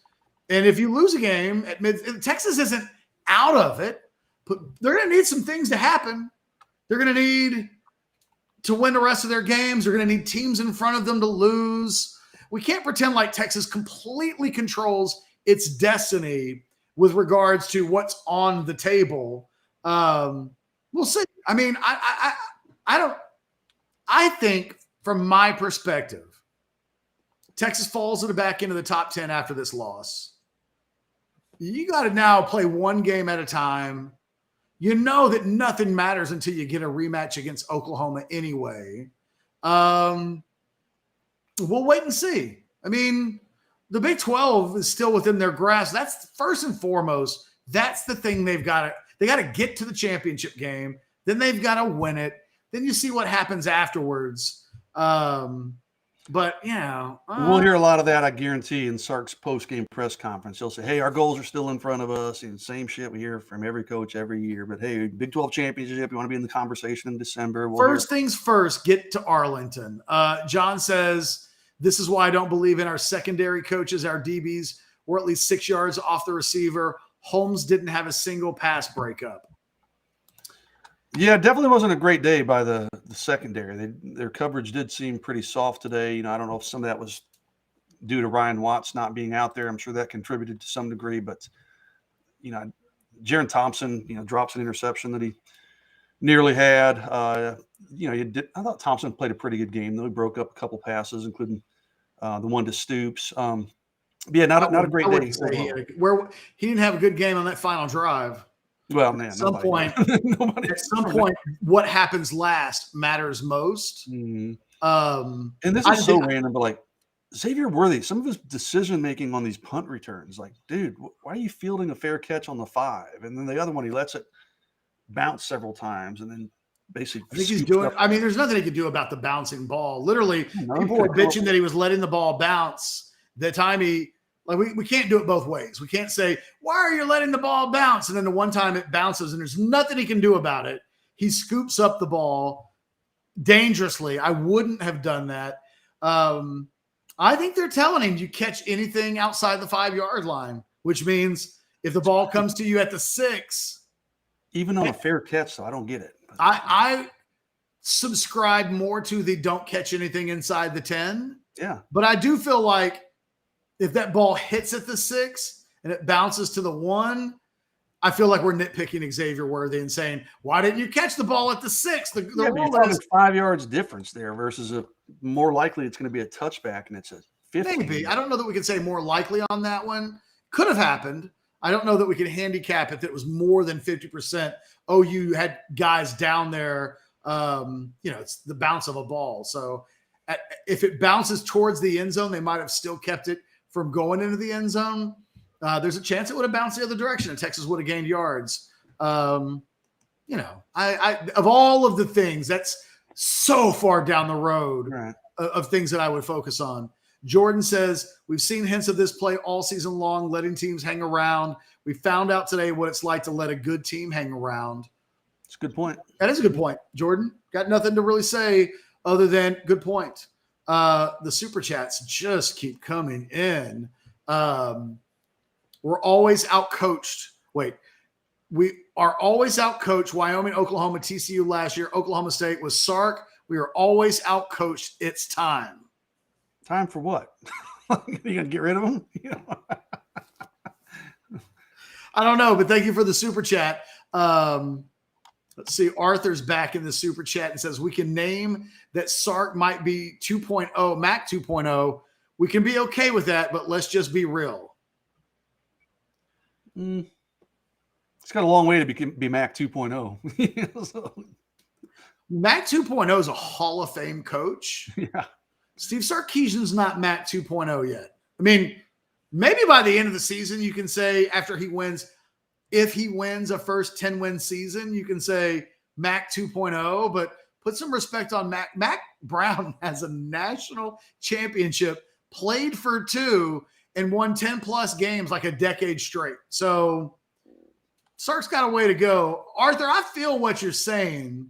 And if you lose a game Texas isn't out of it, but they're going to need some things to happen. They're going to need to win the rest of their games. They're going to need teams in front of them to lose. We can't pretend like Texas completely controls its destiny with regards to what's on the table. We'll see. I think from my perspective, Texas falls at the back end of the top 10 after this loss. You got to now play one game at a time. You know that nothing matters until you get a rematch against Oklahoma anyway. We'll wait and see. The Big 12 is still within their grasp. That's first and foremost. That's the thing they got to get to the championship game. Then they've got to win it. Then you see what happens afterwards. But, we'll hear a lot of that, I guarantee, in Sark's post-game press conference. He'll say, hey, our goals are still in front of us. And same shit we hear from every coach every year. But, hey, Big 12 championship, you want to be in the conversation in December. First things first, get to Arlington. John says, this is why I don't believe in our secondary coaches. Our DBs were at least 6 yards off the receiver. Holmes didn't have a single pass breakup. Yeah, it definitely wasn't a great day by the secondary. Their coverage did seem pretty soft today. I don't know if some of that was due to Ryan Watts not being out there. I'm sure that contributed to some degree. But, Jaron Thompson, drops an interception that he nearly had. I thought Thompson played a pretty good game, though. He broke up a couple passes, including the one to Stoops. Not a great day. He didn't have a good game on that final drive. Well, man, at some point, what happens last matters most. Mm-hmm. And this is so random, but like Xavier Worthy, some of his decision making on these punt returns, like, dude, why are you fielding a fair catch on the 5? And then the other one, he lets it bounce several times, and then basically, I think he's doing. There's nothing he could do about the bouncing ball. Literally, people were bitching that he was letting the ball bounce. The time we can't do it both ways. We can't say, why are you letting the ball bounce? And then the one time it bounces and there's nothing he can do about it. He scoops up the ball dangerously. I wouldn't have done that. I think they're telling him you catch anything outside the 5-yard line, which means if the ball comes to you at the 6. Even on a fair catch, though, I don't get it. I subscribe more to the don't catch anything inside the 10. Yeah. But I do feel like if that ball hits at the 6 and it bounces to the 1, I feel like we're nitpicking Xavier Worthy and saying, why didn't you catch the ball at the 6? The rule is 5 yards difference there versus more likely it's going to be a touchback and it's a 15. Maybe. I don't know that we could say more likely on that one. Could have happened. I don't know that we could handicap if it was more than 50%. OU had guys down there. It's the bounce of a ball. So if it bounces towards the end zone, they might have still kept it from going into the end zone. There's a chance it would have bounced the other direction and Texas would have gained yards. Of all of the things, that's so far down the road of things that I would focus on. Jordan says, we've seen hints of this play all season long, letting teams hang around. We found out today what it's like to let a good team hang around. It's a good point. That is a good point, Jordan. Got nothing to really say other than good point. The super chats just keep coming in. We're always outcoached. We are always outcoached. Wyoming, Oklahoma, TCU last year. Oklahoma State was Sark. We are always outcoached. It's time. Time for what? You going to get rid of them? I don't know, but thank you for the super chat. Let's see. Arthur's back in the super chat and says, we can name that Sark might be 2.0, Mac 2.0. We can be okay with that, but let's just be real. It's got a long way to be Mac 2.0. So. Mac 2.0 is a Hall of Fame coach. Yeah. Steve Sarkisian's not Mac 2.0 yet. I mean, maybe by the end of the season, you can say after he wins, if he wins a first 10-win season, you can say Mac 2.0, but put some respect on Mac. Mac Brown has a national championship, played for 2, and won 10-plus games like a decade straight. So Sark's got a way to go. Arthur, I feel what you're saying,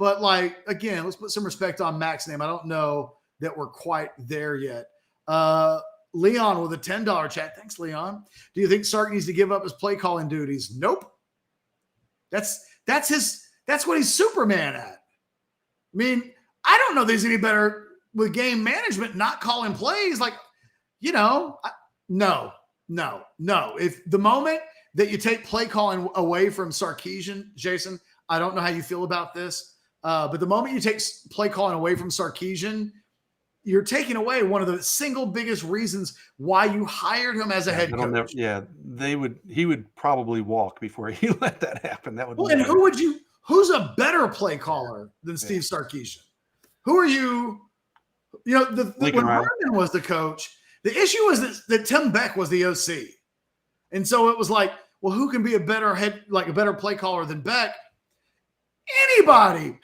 but again, let's put some respect on Mac's name. I don't know that we're quite there yet. Leon with a $10 chat. Thanks, Leon. Do you think Sark needs to give up his play calling duties? Nope. That's what he's Superman at. I mean, I don't know that he's any better with game management, not calling plays. No. If the moment that you take play calling away from Sarkisian, Jason, I don't know how you feel about this, but the moment you take play calling away from Sarkisian, you're taking away one of the single biggest reasons why you hired him as a head coach. He would probably walk before he let that happen. That would. Well, and who's a better play caller than Steve Sarkisian? Who are you? When Herman was the coach, the issue was that Tim Beck was the OC. And so it was who can be a better a better play caller than Beck? Anybody.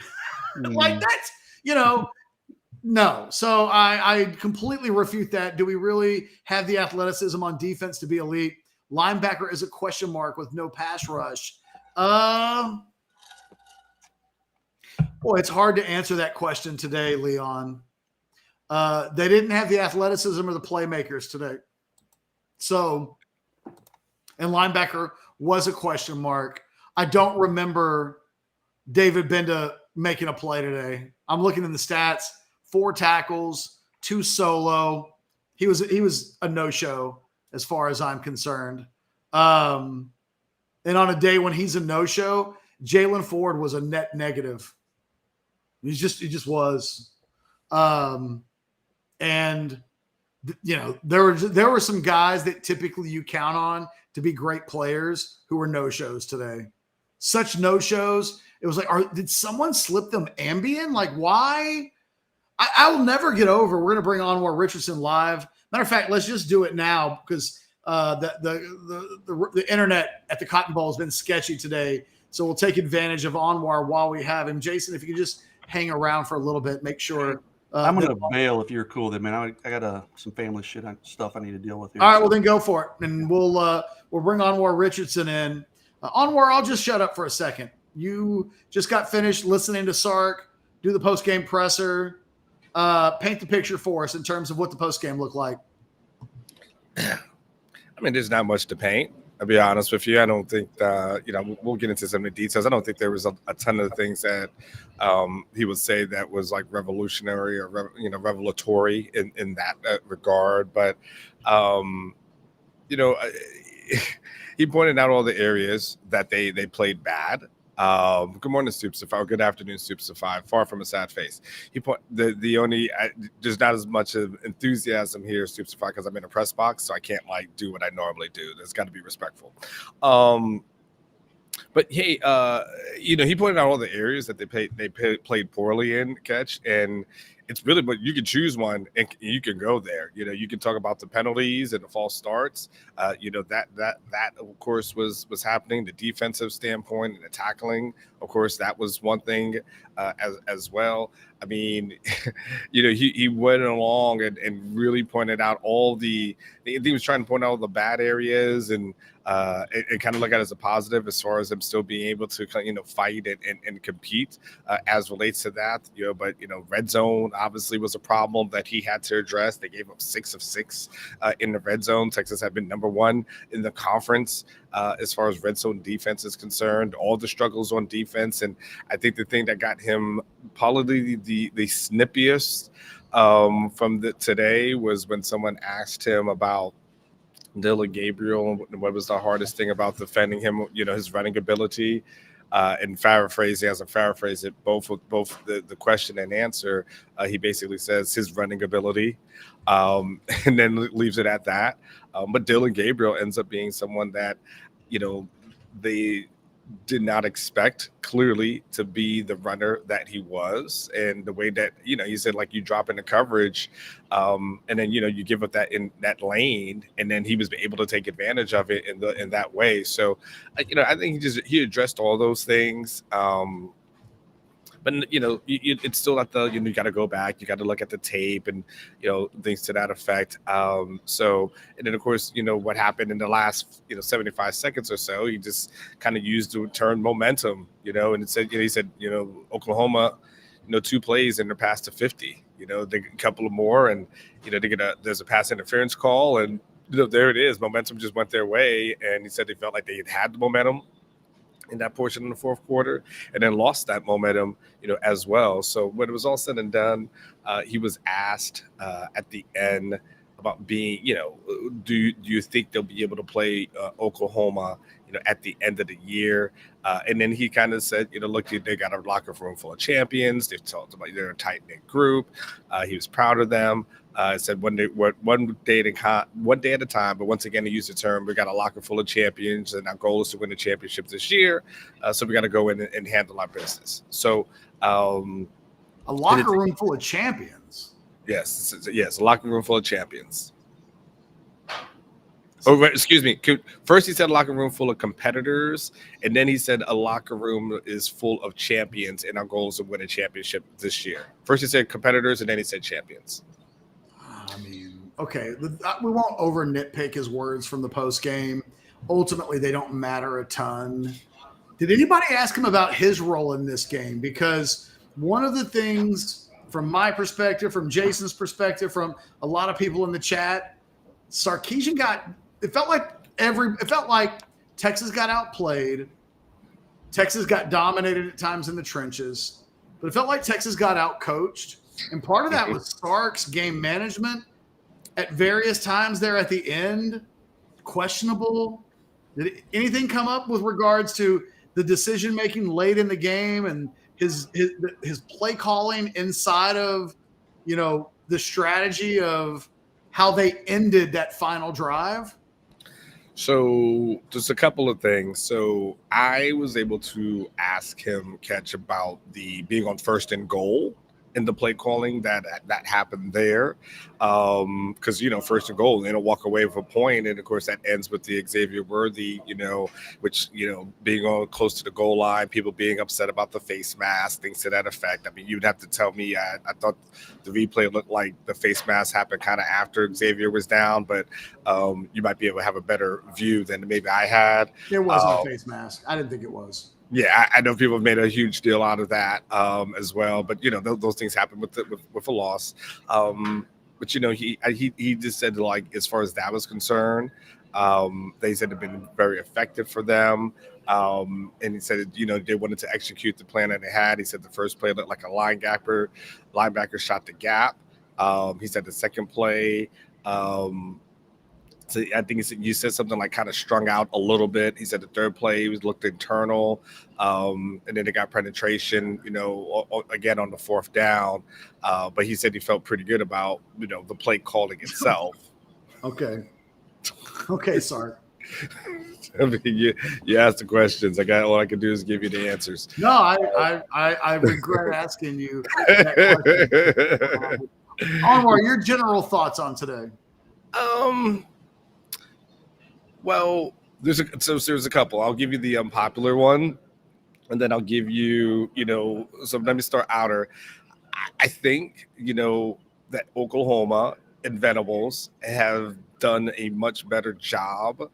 That's, no. So I completely refute that. Do we really have the athleticism on defense to be elite? Linebacker is a question mark with no pass rush. It's hard to answer that question today, Leon. They didn't have the athleticism or the playmakers today. So, and linebacker was a question mark. I don't remember David Benda making a play today. I'm looking in the stats. 4 tackles, 2 solo. He was a no-show as far as I'm concerned. And on a day when he's a no-show, Jalen Ford was a net negative. He just was. And there were some guys that typically you count on to be great players who were no-shows today. Such no-shows. It was did someone slip them Ambien? Why? I will never get over. We're going to bring Anwar Richardson live. Matter of fact, let's just do it now because the internet at the Cotton Bowl has been sketchy today. So we'll take advantage of Anwar while we have him. Jason, if you could just hang around for a little bit, make sure. I'm going to bail if you're cool with it, man. I got some family stuff I need to deal with here. All right, well then go for it, and we'll bring Anwar Richardson in. Anwar, I'll just shut up for a second. You just got finished listening to Sark do the post-game presser. Paint the picture for us in terms of what the post-game looked like. I mean, there's not much to paint. I'll be honest with you. I don't think, we'll get into some of the details. I don't think there was a ton of things that he would say that was revolutionary or, revelatory in that regard. But, he pointed out all the areas that they played bad. Good morning, Soups of Five. Good afternoon, Soups of Five. Far from a sad face. The only there's not as much of enthusiasm here, Soups of Five, because I'm in a press box, so I can't like do what I normally do. There's got to be respectful. But hey, he pointed out all the areas that they played poorly in, Catch, and it's really, but you can choose one and you can go there. You can talk about the penalties and the false starts. That of course was happening. The defensive standpoint and the tackling, of course, that was one thing as well. I mean, he went along and really pointed out all he was trying to point out all the bad areas and kind of look at it as a positive as far as them still being able to fight and compete as relates to that. But red zone obviously was a problem that he had to address. They gave up 6 of 6 in the red zone. Texas had been number 1 in the conference as far as red zone defense is concerned. All the struggles on defense, and I think the thing that got him probably the snippiest from today was when someone asked him about Dillon Gabriel, what was the hardest thing about defending him, his running ability. And paraphrasing, as I paraphrase it, both the question and answer, he basically says his running ability, and then leaves it at that. But Dillon Gabriel ends up being someone that, they did not expect clearly to be the runner that he was, and the way that he said, like, you drop into coverage and then you give up that in that lane, and then he was able to take advantage of it in that way. So I think he addressed all those things. But it's still at the you got to go back, you got to look at the tape and things to that effect. So, and then of course what happened in the last 75 seconds or so, he just kind of used the term momentum, and it said he said Oklahoma, 2 plays and they're past to 50. They get a couple of more, and there's a pass interference call, and there it is. Momentum just went their way, and he said they felt like they had the momentum in that portion in the fourth quarter, and then lost that momentum, as well. So when it was all said and done, he was asked at the end about being, do you think they'll be able to play Oklahoma, at the end of the year? And then he kind of said, look, they got a locker room full of champions. They've talked about they're a tight knit group. He was proud of them. Said one day at a time. But once again, he used the term, we got a locker full of champions, and our goal is to win the championship this year. So we got to go in and handle our business. So a locker room full of champions. Yes, a locker room full of champions. Oh, excuse me. First, he said a locker room full of competitors, and then he said a locker room is full of champions, and our goal is to win a championship this year. First, he said competitors, and then he said champions. I mean, okay, we won't over nitpick his words from the post game. Ultimately, they don't matter a ton. Did anybody ask him about his role in this game? Because one of the things, from my perspective, from Jason's perspective, from a lot of people in the chat, Sarkisian it felt like Texas got outplayed. Texas got dominated at times in the trenches, but it felt like Texas got outcoached. And part of that was Sark's game management at various times there at the end, questionable. Did anything come up with regards to the decision making late in the game and his play calling inside of the strategy of how they ended that final drive? So just a couple of things. So I was able to ask him, Catch, about the being on first and goal in the play calling that happened there. Because, first and goal, they don't walk away with a point. And of course that ends with the Xavier Worthy, which, being on close to the goal line, people being upset about the face mask, things to that effect. I mean, you'd have to tell me, I thought the replay looked like the face mask happened kind of after Xavier was down, but you might be able to have a better view than maybe I had. It wasn't a face mask. I didn't think it was. Yeah, I know people have made a huge deal out of that as well, but those things happen with a loss. But he just said, like, as far as that was concerned, they said it'd been very effective for them. And he said, they wanted to execute the plan that they had. He said the first play looked like a linebacker shot the gap. He said the second play, So I think you said something like kind of strung out a little bit. He said the third play looked internal, and then they got penetration, again on the fourth down. But he said he felt pretty good about, the play calling itself. Okay, sorry. I mean, you asked the questions. All I can do is give you the answers. No, I regret asking you that question. Anwar, your general thoughts on today? Well, there's a couple. I'll give you the unpopular one, and then I'll give you, so let me start outer. I think, that Oklahoma and Venables have done a much better job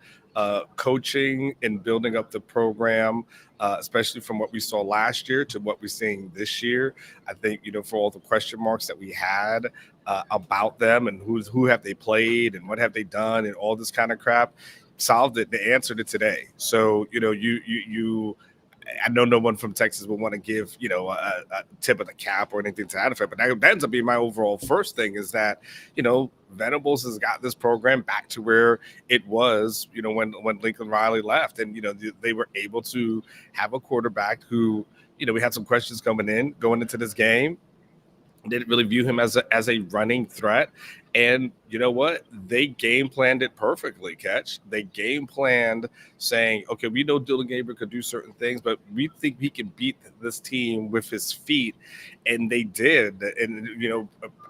coaching and building up the program, especially from what we saw last year to what we're seeing this year. I think, for all the question marks that we had about them and who have they played and what have they done and all this kind of crap, solved it. They answered it today. So, I know no one from Texas would want to give, a tip of the cap or anything to that effect, but that ends up being my overall first thing is that, Venables has got this program back to where it was, when Lincoln Riley left, and, they were able to have a quarterback who, we had some questions going into this game. Didn't really view him as a running threat. And you know what? They game planned it perfectly, Catch. They game planned saying, okay, we know Dylan Gabriel could do certain things, but we think he can beat this team with his feet. And they did. And,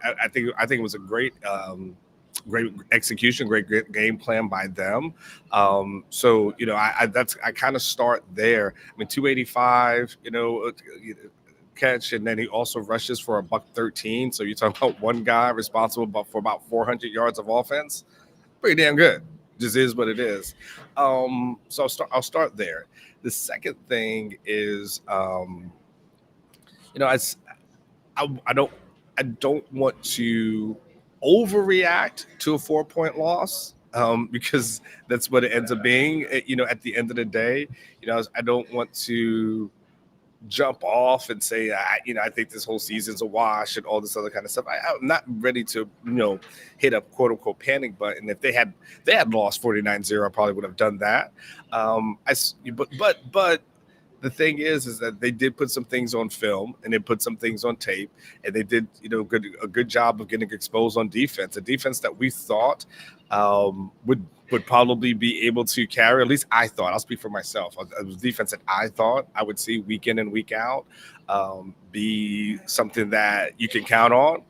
I think it was a great execution, great game plan by them. So, I kind of start there. I mean, 285, catch, and then he also rushes for $113. So you're talking about one guy responsible for about 400 yards of offense. Pretty damn good. Just is what it is. So I'll start there. The second thing is, I don't want to overreact to a 4-point loss. Because that's what it ends up being. At the end of the day, I don't want to jump off and say, I think this whole season's a wash and all this other kind of stuff. I'm not ready to, hit a quote unquote panic button. If they had lost 49-0, I probably would have done that. But the thing is that they did put some things on film and they put some things on tape, and they did, a good job of getting exposed on defense. A defense that we thought would probably be able to carry. At least I thought. I'll speak for myself. A defense that I thought I would see week in and week out be something that you can count on.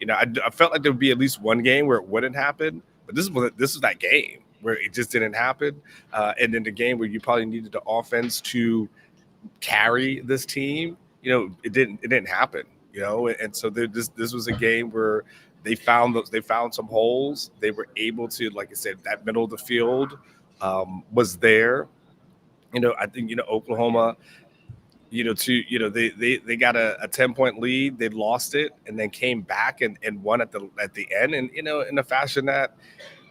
I felt like there would be at least one game where it wouldn't happen, but this is that game where it just didn't happen, and then the game where you probably needed the offense to carry this team, it didn't happen, and so this was a game where they found some holes. They were able to, like I said, that middle of the field was there. I think Oklahoma, they got a 10-point lead. They lost it and then came back and won at the end, and in a fashion that,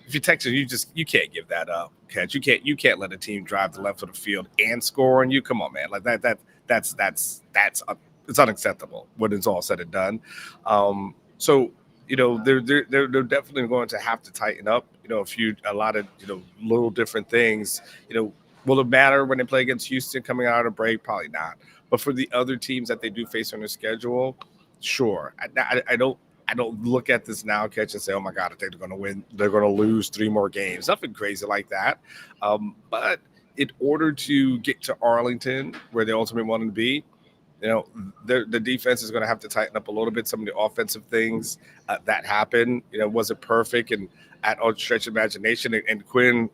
if you're Texas, you can't give that up, Catch. You can't let a team drive the left of the field and score on you. Come on, man. Like that's it's unacceptable when it's all said and done. So they're definitely going to have to tighten up. A lot of little different things. Will it matter when they play against Houston coming out of a break? Probably not. But for the other teams that they do face on their schedule, sure. I don't look at this now, Catch, and say, oh, my God, I think they're going to win. They're going to lose 3 more games. Nothing crazy like that. But in order to get to Arlington, where they ultimately want to be, the defense is going to have to tighten up a little bit. Some of the offensive things that happened, wasn't perfect. And at all stretch of imagination, and Quinn,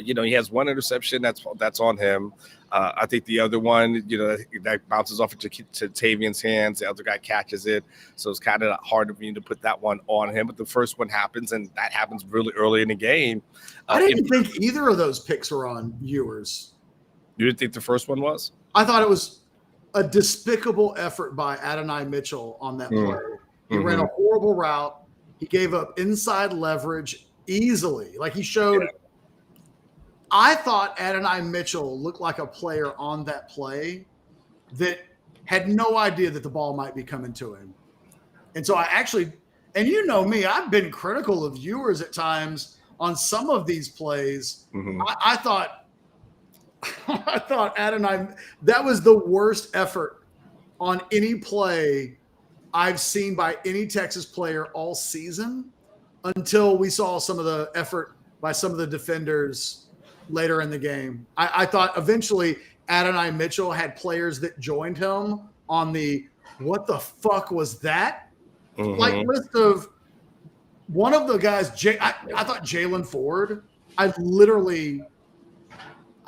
he has one interception that's on him. I think the other one, that bounces off to Tavian's hands. The other guy catches it. So it's kind of hard for me to put that one on him. But the first one happens, and that happens really early in the game. I didn't think either of those picks were on Ewers. You didn't think the first one was? I thought it was a despicable effort by Adonai Mitchell on that play. He ran a horrible route. He gave up inside leverage easily. Like he showed. Yeah. I thought Adonai Mitchell looked like a player on that play that had no idea that the ball might be coming to him. And so I actually, and me, I've been critical of Ewers at times on some of these plays. Mhm. I thought Adonai, that was the worst effort on any play I've seen by any Texas player all season until we saw some of the effort by some of the defenders later in the game. I thought eventually Adonai Mitchell had players that joined him on the what the fuck was that? Like Mhm. list of one of the guys, I thought Jalen Ford, I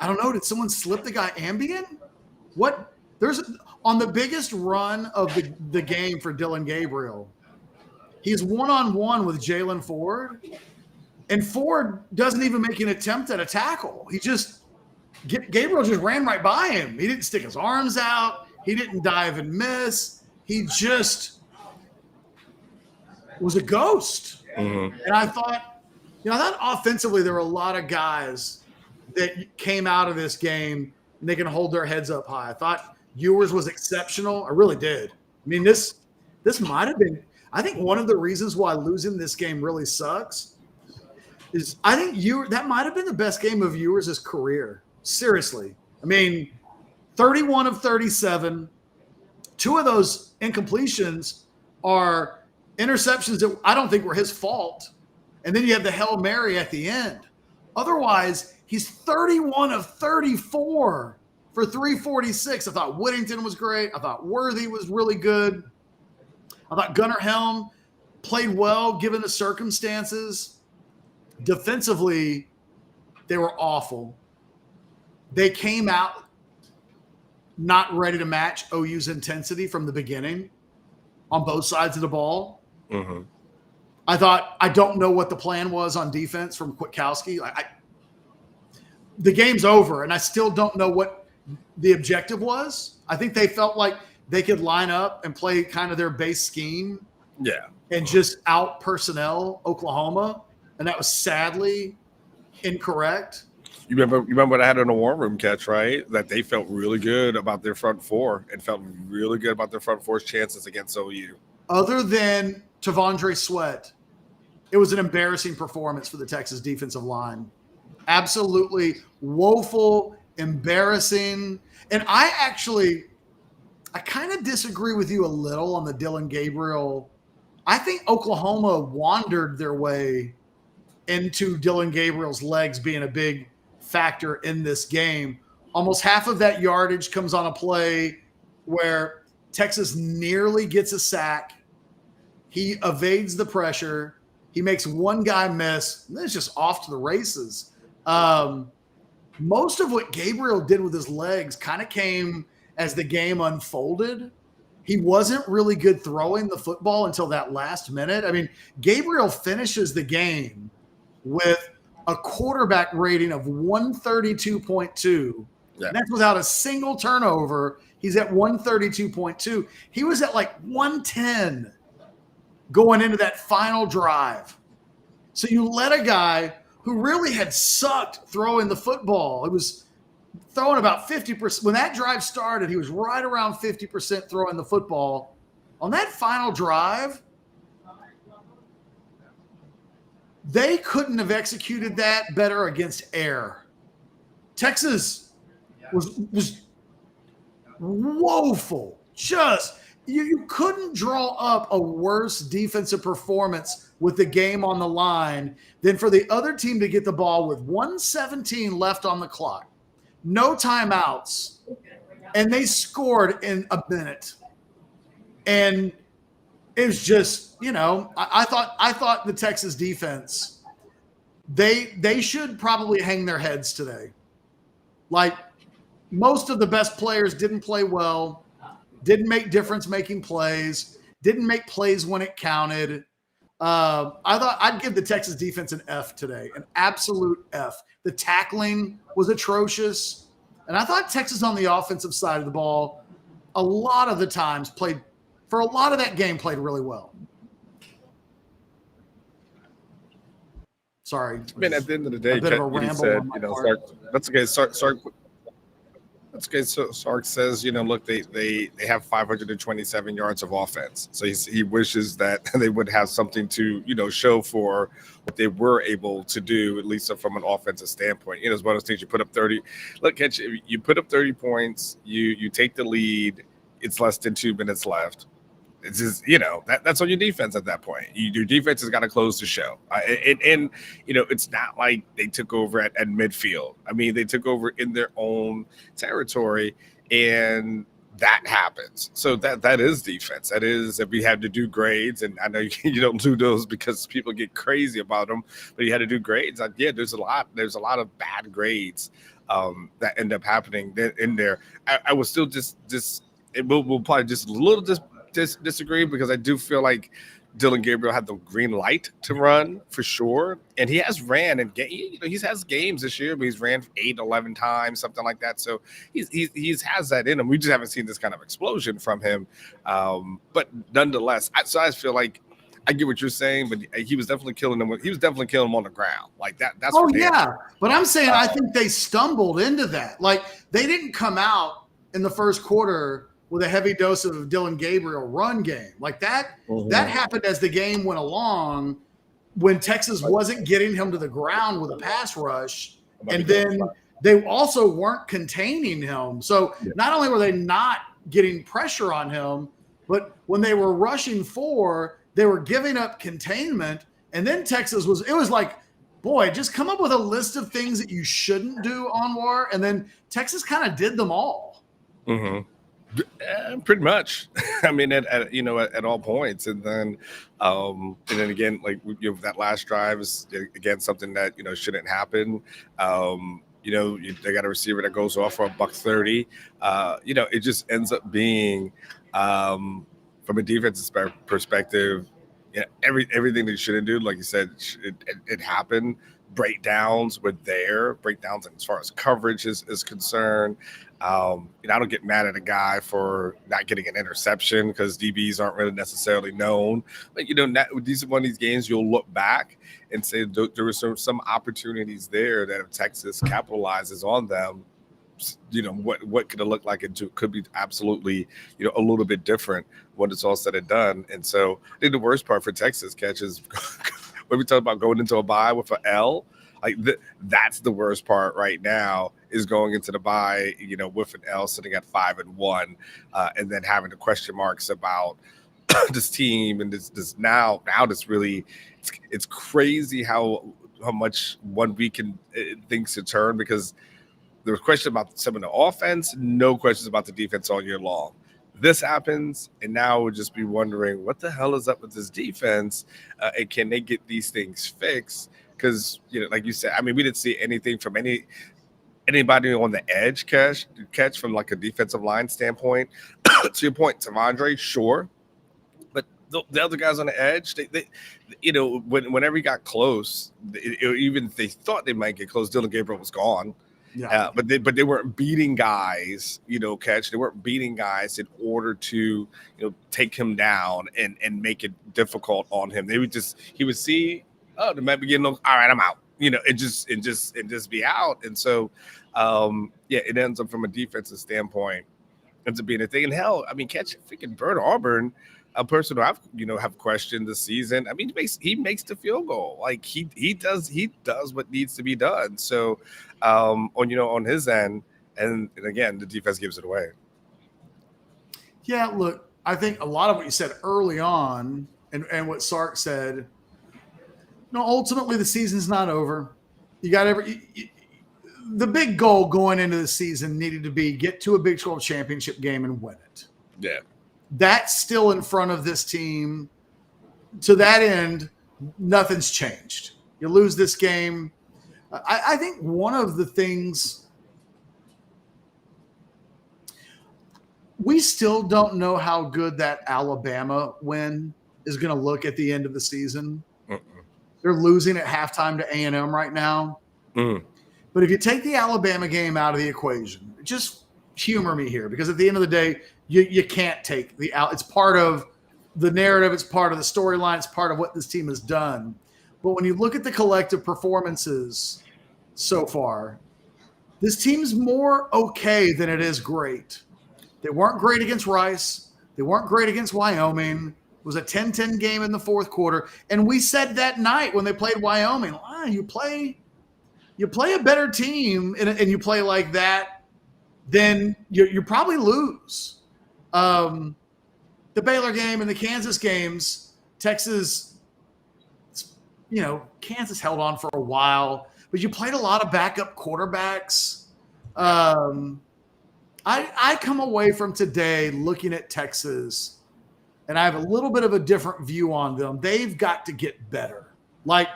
don't know, did someone slip the guy Ambien? What? There's on the biggest run of the game for Dylan Gabriel. He's one-on-one with Jalen Ford, and Ford doesn't even make an attempt at a tackle. Gabriel just ran right by him. He didn't stick his arms out. He didn't dive and miss. He just was a ghost. Mhm. And I thought offensively there were a lot of guys that came out of this game and they can hold their heads up high. I thought Ewers was exceptional. I really did. I mean, this might have been, I think one of the reasons why losing this game really sucks is I think that might have been the best game of Ewers' career. Seriously. I mean, 31 of 37. 2 of those incompletions are interceptions that I don't think were his fault. And then you have the Hail Mary at the end. Otherwise, he's 31 of 34 for 346. I thought Whittington was great. I thought Worthy was really good. I thought Gunnar Helm played well given the circumstances. Defensively, they were awful. They came out not ready to match OU's intensity from the beginning on both sides of the ball. Mhm. I don't know what the plan was on defense from Kwiatkowski. The game's over, and I still don't know what the objective was. I think they felt like they could line up and play kind of their base scheme Yeah. and just out personnel Oklahoma, and that was sadly incorrect. You remember what I had in the War Room catch, right? That they felt really good about their front four and felt really good about their front four's chances against OU. Other than Tavondre Sweat, it was an embarrassing performance for the Texas defensive line. Absolutely woeful, embarrassing. And I kind of disagree with you a little on the Dylan Gabriel. I think Oklahoma wandered their way into Dylan Gabriel's legs being a big factor in this game. Almost half of that yardage comes on a play where Texas nearly gets a sack. He evades the pressure. He makes one guy miss. And then it's just off to the races. Most of what Gabriel did with his legs kind of came as the game unfolded. He wasn't really good throwing the football until that last minute. I mean, Gabriel finishes the game with a quarterback rating of 132.2. Yeah. And that's without a single turnover. He's at 132.2. He was at like 110 going into that final drive. So you let a guy who really had sucked throwing the football. It was throwing about 50%. When that drive started, he was right around 50% throwing the football. On that final drive, they couldn't have executed that better against air. Texas was woeful. Just you couldn't draw up a worse defensive performance with the game on the line than for the other team to get the ball with 1:17 left on the clock, no timeouts, and they scored in a minute. And it was just, I thought the Texas defense, they should probably hang their heads today. Like, most of the best players didn't play well, didn't make difference-making plays, didn't make plays when it counted. I thought I'd give the Texas defense an F today, an absolute F. The tackling was atrocious. And I thought Texas on the offensive side of the ball, a lot of the times played really well. Sorry. I mean, at the end of the day, A bit of a Ken, you ramble said, on my part. Sark, that's okay. Sark That's good. So Sark says, look, they have 527 yards of offense. So he wishes that they would have something to, show for what they were able to do, at least from an offensive standpoint. It's one of those things. You put up 30. Look, you put up 30 points. You take the lead. It's less than 2 minutes left. It's just, that's on your defense at that point. Your defense has got to close the show. And it's not like they took over at midfield. I mean, they took over in their own territory, and that happens. So that is defense. That is, if we had to do grades, and I know you don't do those because people get crazy about them, but you had to do grades. There's a lot of bad grades that end up happening in there. I will still we'll probably just a little disagree, because I do feel like Dylan Gabriel had the green light to run for sure, and he has ran, and he has games this year, but he's ran 8-11 times, something like that. So he's has that in him. We just haven't seen this kind of explosion from him, but nonetheless, I feel like I get what you're saying, but he was definitely killing them. He was definitely killing them on the ground like that. That's but I'm saying I think they stumbled into that. Like, they didn't come out in the first quarter with a heavy dose of Dylan Gabriel run game like that. That happened as the game went along, when Texas wasn't getting him to the ground with a pass rush, and then they also weren't containing him. So not only were they not getting pressure on him, but when they were rushing they were giving up containment. And then Texas it was like, boy, just come up with a list of things that you shouldn't do, Anwar. And then Texas kind of did them all. Pretty much. I mean, at all points, and then again, like that last drive is again something that shouldn't happen. They got a receiver that goes off for $130. It just ends up being, from a defensive perspective, everything that you shouldn't do. Like you said, it happened. Breakdowns were there. Breakdowns as far as coverage is concerned. I don't get mad at a guy for not getting an interception, because DBs aren't really necessarily known. But these are one of these games you'll look back and say there were some opportunities there that if Texas capitalizes on them, what could it look like? It could be absolutely a little bit different when it's all said and done. And so I think the worst part for Texas is when we talk about going into a bye with an L. Like that's the worst part right now, is going into the bye, with an L, sitting at 5-1, and then having the question marks about this team and this now this really, it's crazy how much 1 week can things to turn, because there was questions about some of the offense, no questions about the defense all year long. This happens, and now we'll just be wondering what the hell is up with this defense, and can they get these things fixed? Because like you said, I mean, we didn't see anything from anybody on the edge catch from like a defensive line standpoint. To your point, Tavondre, sure, but the other guys on the edge, they whenever he got close, even if they thought they might get close, Dylan Gabriel was gone. Yeah, but they weren't beating guys, catch. They weren't beating guys in order to, take him down and make it difficult on him. He would see, oh, they might be getting all right, I'm out. And just be out. And so, it ends up from a defensive standpoint, ends up being a thing. And hell, I mean, catch freaking Bert Auburn, a person who I've have questioned this season. I mean, he makes the field goal. Like he does what needs to be done. So on his end, and again, the defense gives it away. Yeah, look, I think a lot of what you said early on and what Sark said, ultimately the season's not over. You got the big goal going into the season needed to be get to a Big 12 championship game and win it. Yeah. That's still in front of this team. To that end, nothing's changed. You lose this game. I think one of the things we still don't know how good that Alabama win is going to look at the end of the season. They're losing at halftime to A&M right now. But if you take the Alabama game out of the equation, just humor me here, because at the end of the day, you can't take it's part of the narrative, it's part of the storyline, it's part of what this team has done. But when you look at the collective performances so far, This team's more okay than it is great. They weren't great against Rice. They weren't great against Wyoming. It was a 10-10 game in the fourth quarter. And we said that night when they played Wyoming, you play a better team and you play like that, then you probably lose. The Baylor game and the Kansas games, Texas, Kansas held on for a while, but you played a lot of backup quarterbacks. I come away from today looking at Texas, and I have a little bit of a different view on them. They've got to get better. Like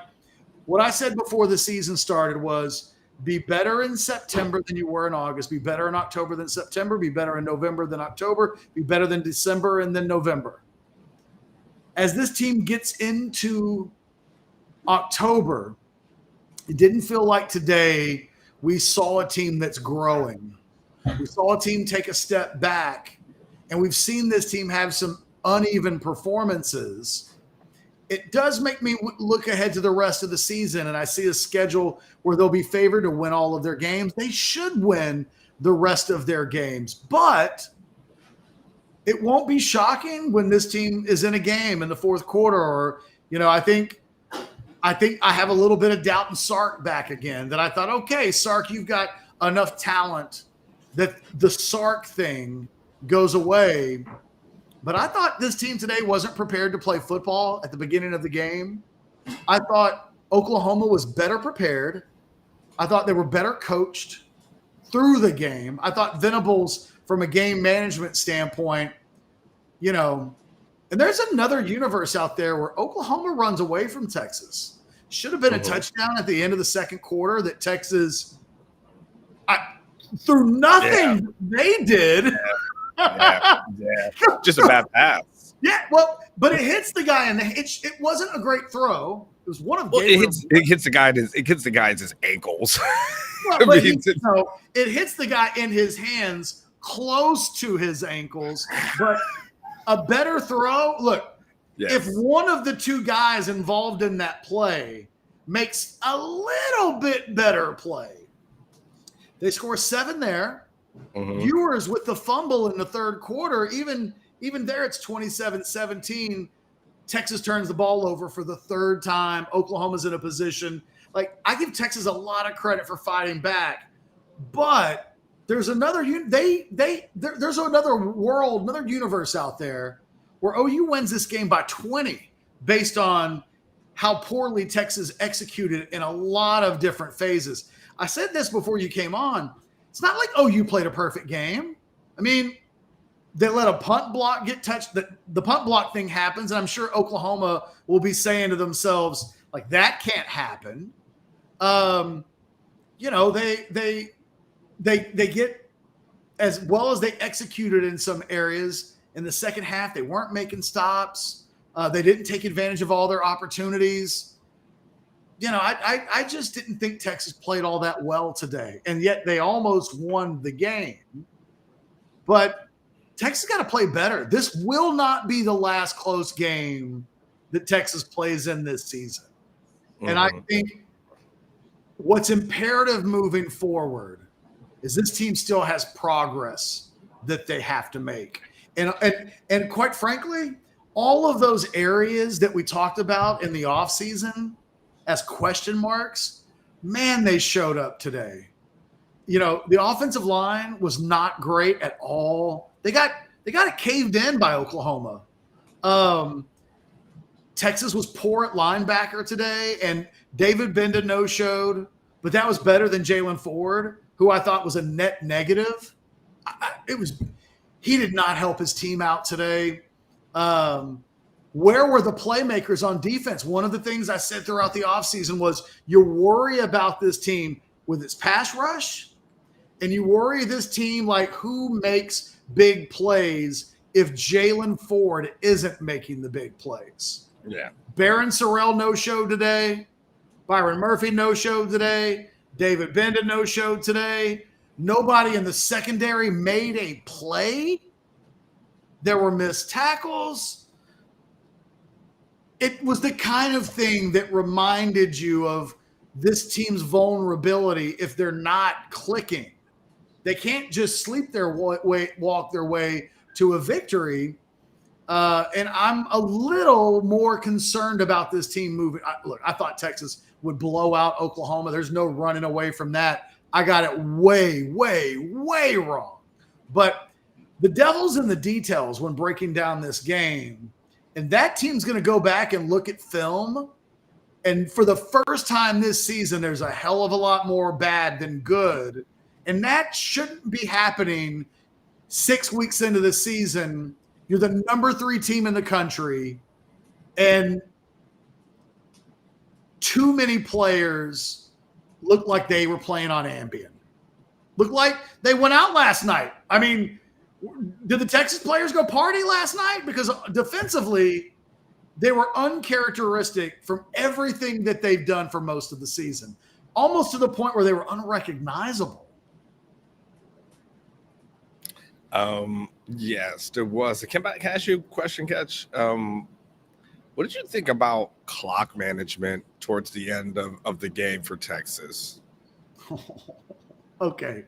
what I said before the season started was be better in September than you were in August, be better in October than September, be better in November than October, be better than December and then November. As this team gets into October, it didn't feel like today we saw a team that's growing. We saw a team take a step back, and we've seen this team have some uneven performances. It does make me look ahead to the rest of the season, and I see a schedule where they'll be favored to win all of their games. They should win the rest of their games, but it won't be shocking when this team is in a game in the fourth quarter. Or, I think I have a little bit of doubt in Sark back again, that I thought, okay, Sark, you've got enough talent that the Sark thing goes away. But I thought this team today wasn't prepared to play football at the beginning of the game. I thought Oklahoma was better prepared. I thought they were better coached through the game. I thought Venables, from a game management standpoint, and there's another universe out there where Oklahoma runs away from Texas. Should have been a touchdown at the end of the second quarter that Texas, through nothing they did. Yeah. Just a bad pass. Yeah, well, but it hits the guy, and it wasn't a great throw. It was one of it hits the guy. It hits the guy in his ankles. Well, but it hits the guy in his hands, close to his ankles. But a better throw. Look, if one of the two guys involved in that play makes a little bit better play, they score 7 there. Ewers with the fumble in the third quarter, even there it's 27-17. Texas turns the ball over for the third time. Oklahoma's in a position. Like, I give Texas a lot of credit for fighting back, but there's another there's another world, another universe out there where OU wins this game by 20 based on how poorly Texas executed in a lot of different phases. I said this before you came on. It's not like OU played a perfect game. I mean, they let a punt block get touched. The punt block thing happens, and I'm sure Oklahoma will be saying to themselves, like, that can't happen. They get, as well as they executed in some areas in the second half, they weren't making stops. They didn't take advantage of all their opportunities. I just didn't think Texas played all that well today, and yet they almost won the game. But Texas got to play better. This will not be the last close game that Texas plays in this season. And I think what's imperative moving forward is this team still has progress that they have to make. And quite frankly, all of those areas that we talked about in the offseason as question marks, man, they showed up today. The offensive line was not great at all. They got it caved in by Oklahoma. Texas was poor at linebacker today, and David Benda no-showed, but that was better than Jalen Ford, who I thought was a net negative. He did not help his team out today. Where were the playmakers on defense? One of the things I said throughout the offseason was you worry about this team with its pass rush, and you worry this team like who makes big plays if Jalen Ford isn't making the big plays. Yeah. Barron Sorrell no-showed today. Byron Murphy no-showed today. David Benda no-showed today. Nobody in the secondary made a play. There were missed tackles. It was the kind of thing that reminded you of this team's vulnerability if they're not clicking. They can't just sleep their walk their way to a victory. And I'm a little more concerned about this team moving. Look, I thought Texas would blow out Oklahoma. There's no running away from that. I got it way, way, way wrong. But the devil's in the details when breaking down this game. And that team's going to go back and look at film. And for the first time this season, there's a hell of a lot more bad than good. And that shouldn't be happening 6 weeks into the season. You're the number 3 team in the country. And too many players look like they were playing on Ambien. Look like they went out last night. I mean, did the Texas players go party last night? Because defensively, they were uncharacteristic from everything that they've done for most of the season, almost to the point where they were unrecognizable. Yes, there was. Can I ask you a question, Catch? What did you think about clock management towards the end of the game for Texas? Okay.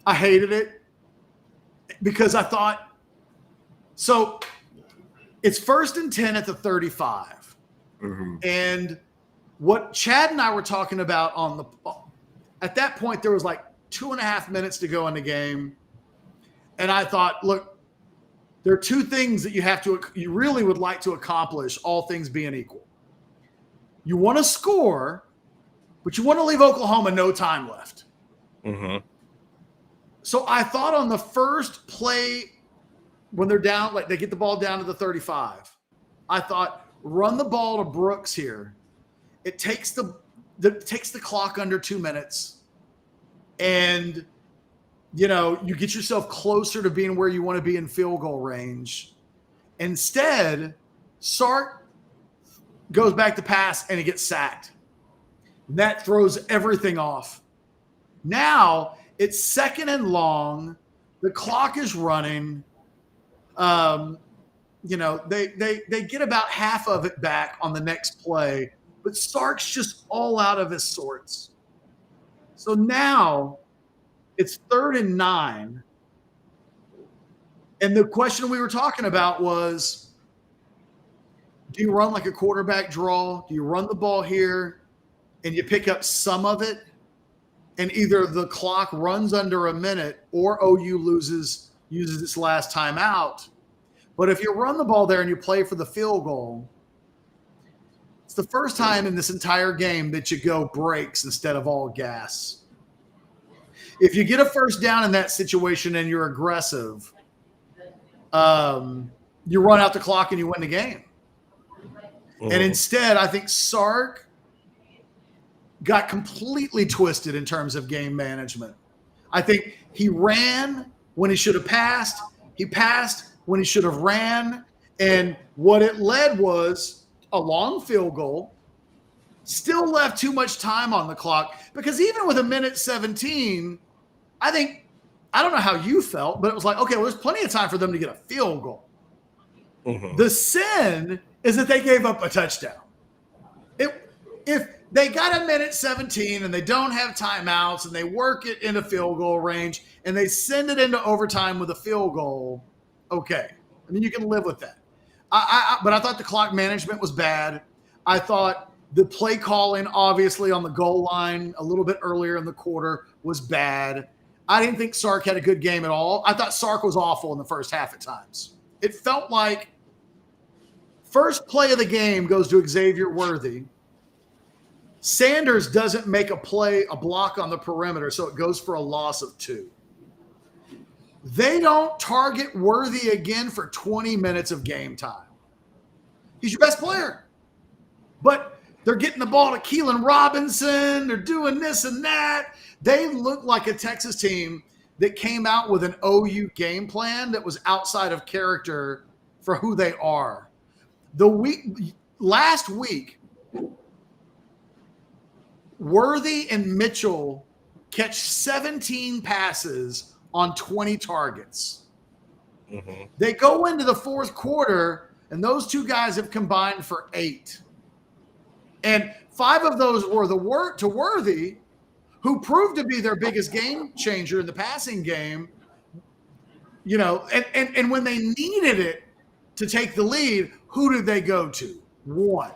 I hated it because I thought, so it's 1st and 10 at the 35. Mm-hmm. And what Chad and I were talking about at that point, there was like 2.5 minutes to go in the game. And I thought, look, there are 2 things that you really would like to accomplish, all things being equal. You want to score, but you want to leave Oklahoma no time left. Mm-hmm. So I thought on the first play, when they're down, like they get the ball down to the 35, I thought, run the ball to Brooks here. It takes the clock under 2 minutes, and you get yourself closer to being where you want to be in field goal range. Instead, Sark goes back to pass and he gets sacked. That throws everything off. Now it's 2nd and long. The clock is running. They get about half of it back on the next play, but Sark's just all out of his sorts. So now it's 3rd and 9. And the question we were talking about was, do you run like a quarterback draw? Do you run the ball here and you pick up some of it? And either the clock runs under a minute or OU uses its last time out. But if you run the ball there and you play for the field goal, it's the first time in this entire game that you go brakes instead of all gas. If you get a first down in that situation and you're aggressive, you run out the clock and you win the game. And instead, I think Sark got completely twisted in terms of game management. I think he ran when he should have passed. He passed when he should have ran. And what it led was a long field goal. Still left too much time on the clock, because even with 1:17, I don't know how you felt, but it was like, okay, well, there's plenty of time for them to get a field goal. Mm-hmm. The sin is that they gave up a touchdown. If they got 1:17 and they don't have timeouts and they work it into field goal range and they send it into overtime with a field goal, okay. I mean, you can live with that. But I thought the clock management was bad. I thought the play calling, obviously, on the goal line a little bit earlier in the quarter was bad. I didn't think Sark had a good game at all. I thought Sark was awful in the first half at times. It felt like first play of the game goes to Xavier Worthy. Sanders doesn't make a block on the perimeter, so it goes for a loss of 2. They don't target Worthy again for 20 minutes of game time. He's your best player. But they're getting the ball to Keelan Robinson. They're doing this and that. They look like a Texas team that came out with an OU game plan that was outside of character for who they are. Last week, Worthy and Mitchell catch 17 passes on 20 targets. Mm-hmm. They go into the fourth quarter, and those 2 guys have combined for 8. And 5 of those were to Worthy, who proved to be their biggest game changer in the passing game. You know, and when they needed it to take the lead, who did they go to? 1.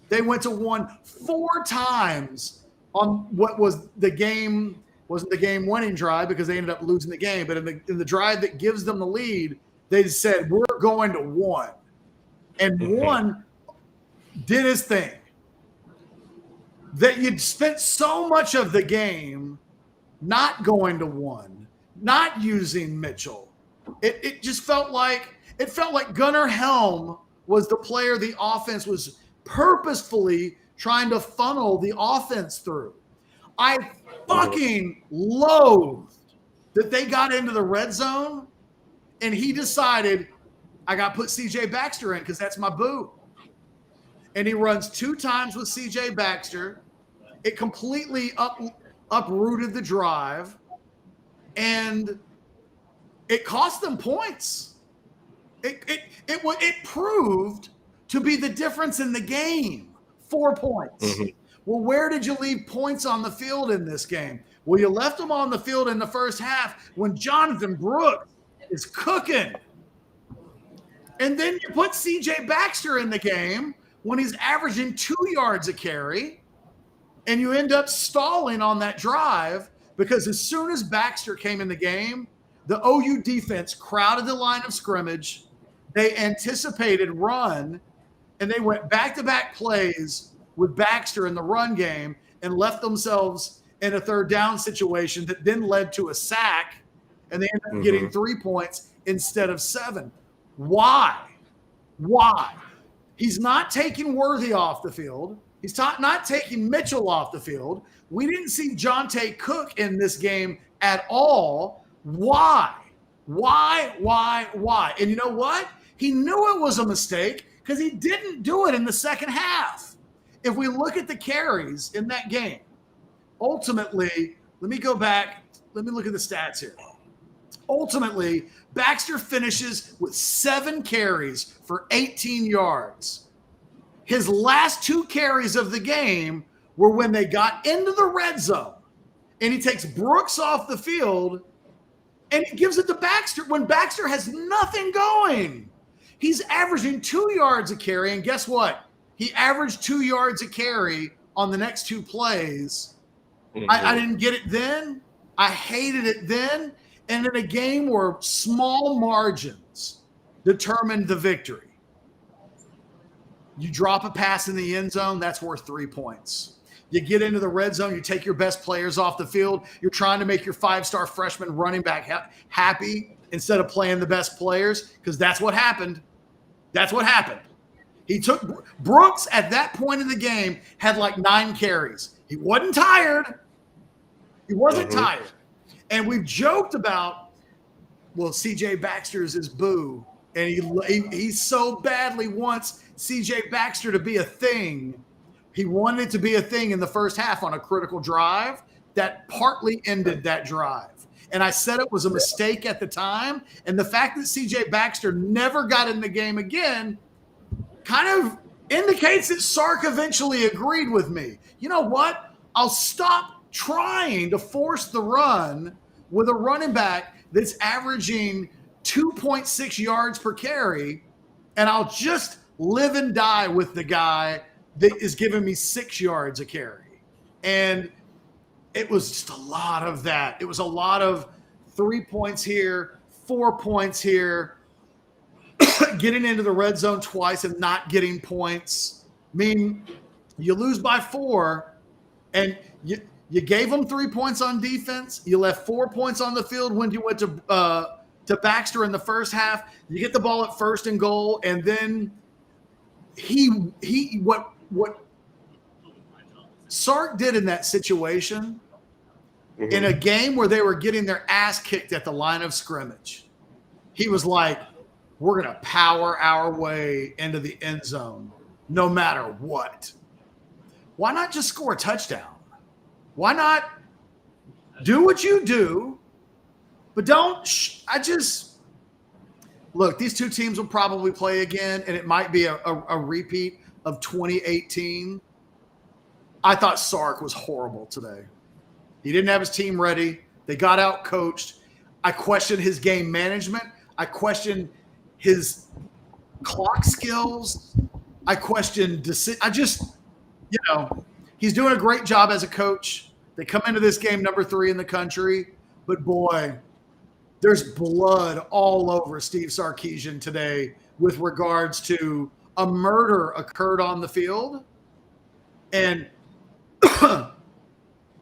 They went to 1 4 times on what was the game, wasn't the game winning drive because they ended up losing the game, but in the drive that gives them the lead, they said, we're going to 1. And 1 did his thing. That you'd spent so much of the game not going to 1, not using Mitchell. It just felt like Gunnar Helm was the player the offense was purposefully trying to funnel the offense through. I fucking loathed that they got into the red zone and he decided, I got to put CJ Baxter in because that's my boo. And he runs 2 times with CJ Baxter. It completely uprooted the drive, and it cost them points. It proved to be the difference in the game. 4 points. Well, where did you leave points on the field in this game? Well, you left them on the field in the first half when Jonathan Brooks is cooking. And then you put CJ Baxter in the game when he's averaging 2 yards a carry, and you end up stalling on that drive because as soon as Baxter came in the game, the OU defense crowded the line of scrimmage. They anticipated run, and they went back-to-back plays with Baxter in the run game and left themselves in a 3rd down situation that then led to a sack, and they ended up getting 3 points instead of 7. Why? He's not taking Worthy off the field. He's not taking Mitchell off the field. We didn't see Jonte Cook in this game at all. Why? And you know what? He knew it was a mistake because he didn't do it in the second half. If we look at the carries in that game, ultimately, let me go back. Let me look at the stats here. Ultimately, Baxter finishes with 7 carries for 18 yards. His last 2 carries of the game were when they got into the red zone, and he takes Brooks off the field, and he gives it to Baxter when Baxter has nothing going. He's averaging 2 yards a carry, and guess what? He averaged 2 yards a carry on the next 2 plays. I didn't get it then. I hated it then. And in a game where small margins determined the victory, you drop a pass in the end zone, that's worth 3 points. You get into the red zone, you take your best players off the field, you're trying to make your 5-star freshman running back happy instead of playing the best players, because that's what happened. He took Brooks at that point in the game, had like 9 carries. He wasn't tired. Tired. And we've joked about, well, CJ Baxter's his boo. And he so badly wants CJ Baxter to be a thing. He wanted it to be a thing in the first half on a critical drive that partly ended that drive. And I said it was a mistake at the time. And the fact that CJ Baxter never got in the game again kind of indicates that Sark eventually agreed with me. You know what? I'll stop trying to force the run with a running back that's averaging 2.6 yards per carry, and I'll just live and die with the guy that is giving me 6 yards a carry. And it was just a lot of that. It was a lot of 3 points here, 4 points here, getting into the red zone twice and not getting points. I mean, you lose by 4, and you gave them 3 points on defense. You left 4 points on the field when you went to Baxter in the first half. You get the ball at 1st and goal, and then what Sark did in that situation, in a game where they were getting their ass kicked at the line of scrimmage, he was like, we're going to power our way into the end zone no matter what. Why not just score a touchdown? Why not do what you do, but don't look, these 2 teams will probably play again, and it might be a repeat of 2018. I thought Sark was horrible today. He didn't have his team ready. They got out coached. I questioned his game management. I questioned his clock skills. I questioned he's doing a great job as a coach. They come into this game number 3 in the country, but boy, there's blood all over Steve Sarkisian today with regards to a murder occurred on the field, and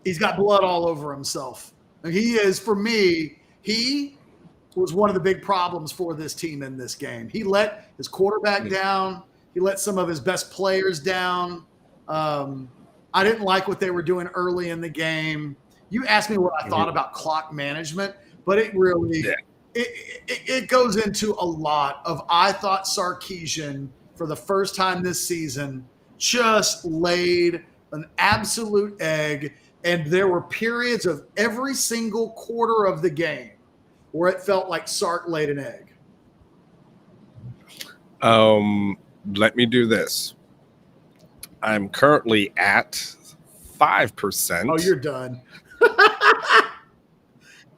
he's got blood all over himself. He is, for me, he was one of the big problems for this team in this game. He let his quarterback down. He let some of his best players down. I didn't like what they were doing early in the game. You asked me what I thought about clock management, but it really it goes into a lot of, I thought Sarkisian, for the first time this season, just laid an absolute egg, and there were periods of every single quarter of the game where it felt like Sark laid an egg. Let me do this. I'm currently at 5%. Oh, you're done.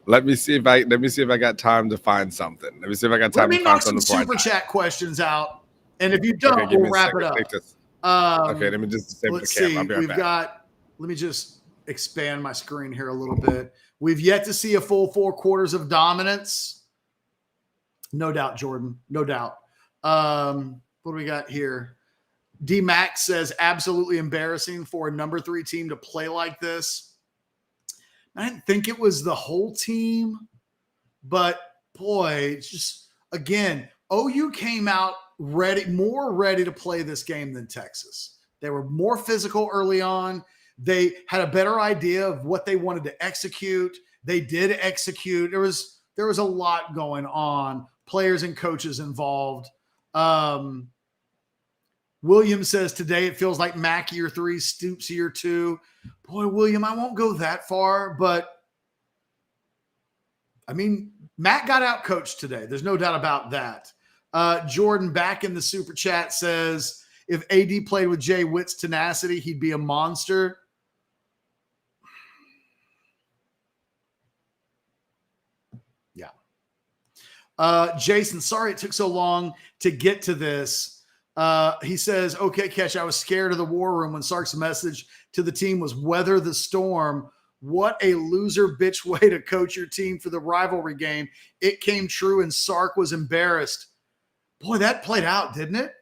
Let me see if I got time to find something. Let me see if I got time to find something. Let me knock some super chat questions out, and if you don't, we'll wrap it up. Okay, let me just disable the camera. I'll be right back. Let me just expand my screen here a little bit. We've yet to see a full 4 quarters of dominance. No doubt, Jordan. No doubt. What do we got here? D-Max says, absolutely embarrassing for a number 3 team to play like this. I didn't think it was the whole team, but boy, it's just, again, OU came out more ready to play this game than Texas. They were more physical early on. They had a better idea of what they wanted to execute. They did execute. There was a lot going on, players and coaches involved. William says, today it feels like Mac year 3, Stoops year 2. Boy, William, I won't go that far, but I mean, Matt got out coached today. There's no doubt about that. Jordan back in the super chat says, if AD played with Jay Witt's tenacity, he'd be a monster. Yeah. Jason, sorry it took so long to get to this. He says, okay, Kesh, I was scared of the war room when Sark's message to the team was weather the storm. What a loser bitch way to coach your team for the rivalry game. It came true and Sark was embarrassed. Boy, that played out, didn't it?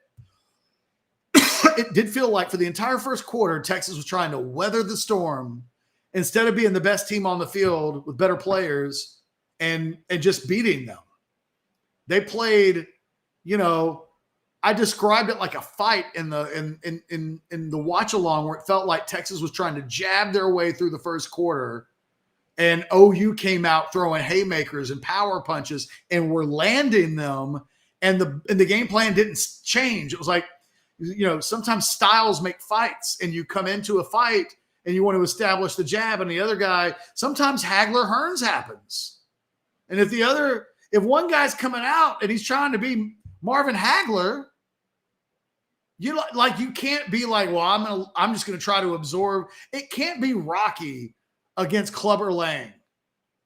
It did feel like for the entire first quarter, Texas was trying to weather the storm instead of being the best team on the field with better players and just beating them. They played, I described it like a fight in the watch along, where it felt like Texas was trying to jab their way through the first quarter, and OU came out throwing haymakers and power punches and were landing them, and the game plan didn't change. It was like, sometimes styles make fights, and you come into a fight and you want to establish the jab, and the other guy, sometimes Hagler Hearns happens, and if one guy's coming out and he's trying to be Marvin Hagler, you can't be like, well, I'm just going to try to absorb. It can't be Rocky against Clubber Lang.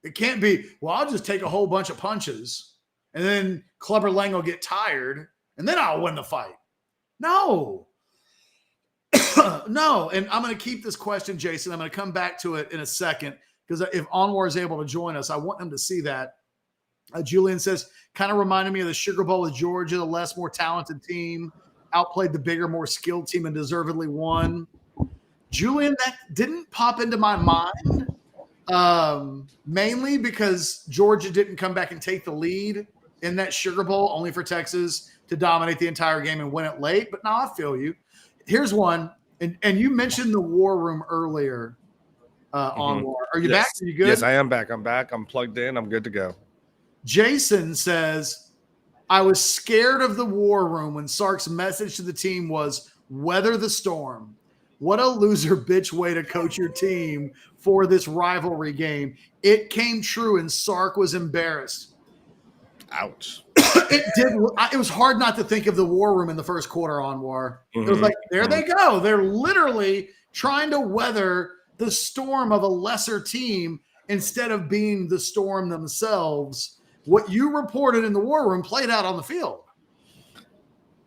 It can't be, well, I'll just take a whole bunch of punches and then Clubber Lang will get tired and then I'll win the fight. No. No. And I'm going to keep this question, Jason. I'm going to come back to it in a second, because if Anwar is able to join us, I want him to see that. Julian says, kind of reminded me of the Sugar Bowl with Georgia, the less, more talented team, outplayed the bigger, more skilled team and deservedly won. Julian, that didn't pop into my mind, mainly because Georgia didn't come back and take the lead in that Sugar Bowl, only for Texas to dominate the entire game and win it late. But now I feel you. Here's one, and you mentioned the war room earlier, Anwar. Are you back? Are you good? Yes, I am back. I'm back. I'm plugged in. I'm good to go. Jason says, I was scared of the war room when Sark's message to the team was weather the storm. What a loser bitch way to coach your team for this rivalry game. It came true and Sark was embarrassed. Ouch. It did. It was hard not to think of the war room in the first quarter, Anwar. It was like, there they go. They're literally trying to weather the storm of a lesser team instead of being the storm themselves. What you reported in the war room played out on the field.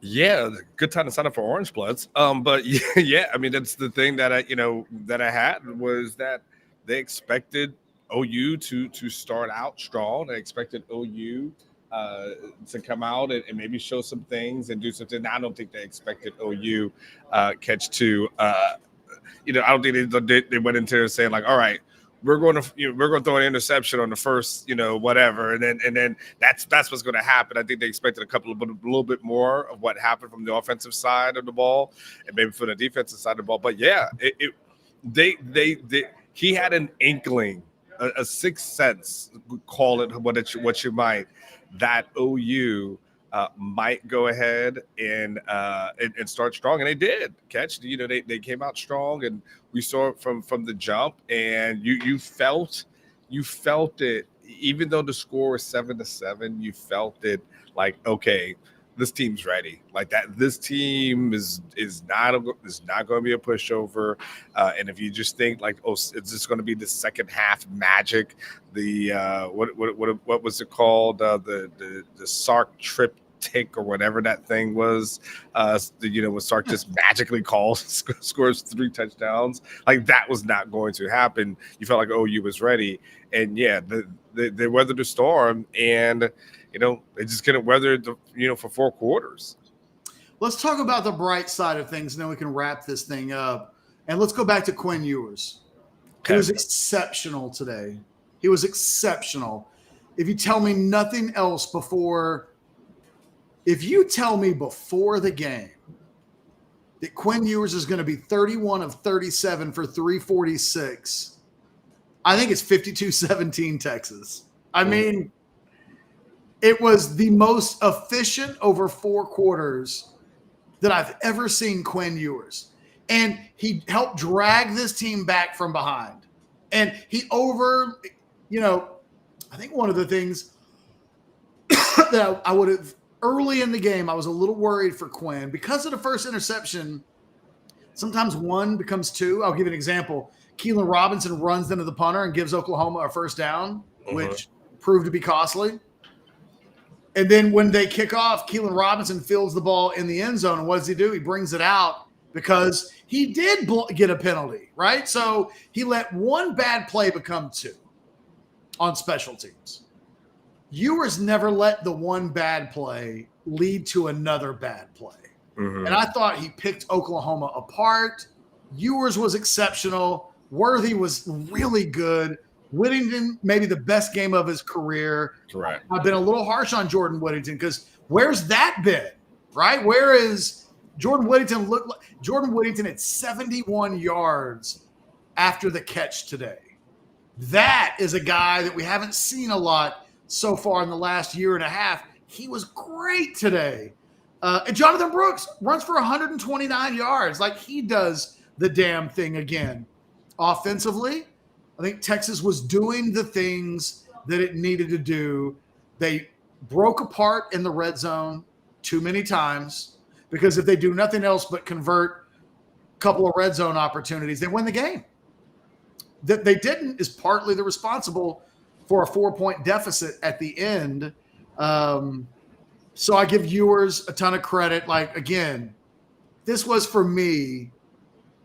Yeah, good time to sign up for Orangebloods. But yeah, I mean, that's the thing that I had was that they expected OU to start out strong. They expected OU to come out and maybe show some things and do something. I don't think they expected OU catch to. I don't think they went into there saying like, all right, we're going to throw an interception on the first, whatever, and then that's what's going to happen. I think they expected a little bit more of what happened from the offensive side of the ball and maybe from the defensive side of the ball. But yeah, he had an inkling, a sixth sense, call it what you might, that OU might go ahead and start strong, and they did catch. They came out strong, and we saw it from the jump. And you felt it, even though the score was 7-7. You felt it, like, okay, this team's ready. Like that, this team is not going to be a pushover. And if you just think like, oh, it's just going to be the second half magic. The what was it called? The Sark trip tick or whatever that thing was. When Sark just magically scores 3 touchdowns. Like that was not going to happen. You felt like OU was ready, and yeah, they weathered the storm, and they just couldn't weather for 4 quarters. Let's talk about the bright side of things, and then we can wrap this thing up. And let's go back to Quinn Ewers. He was exceptional today. He was exceptional. If you tell me nothing else before the game that Quinn Ewers is going to be 31 of 37 for 346, I think it's 52-17 Texas. I mean, it was the most efficient over 4 quarters that I've ever seen Quinn Ewers. And he helped drag this team back from behind. And I think one of the things that I would have, early in the game, I was a little worried for Quinn because of the first interception. Sometimes 1 becomes 2. I'll give you an example. Keelan Robinson runs into the punter and gives Oklahoma a first down, which proved to be costly. And then when they kick off, Keelan Robinson fields the ball in the end zone. And what does he do? He brings it out because he did get a penalty, right? So he let 1 bad play become 2 on special teams. Ewers never let the 1 bad play lead to another bad play. And I thought he picked Oklahoma apart. Ewers was exceptional. Worthy was really good. Whittington, maybe the best game of his career. Right. I've been a little harsh on Jordan Whittington because where's that been, right? Where is Jordan Whittington? Jordan Whittington at 71 yards after the catch today. That is a guy that we haven't seen a lot so far in the last year and a half. He was great today. And Jonathan Brooks runs for 129 yards. Like, he does the damn thing again. Offensively, I think Texas was doing the things that it needed to do. They broke apart in the red zone too many times because if they do nothing else but convert a couple of red zone opportunities, they win the game. That they didn't is partly the responsible for a 4-point deficit at the end. So I give Ewers a ton of credit. Like, again, this was for me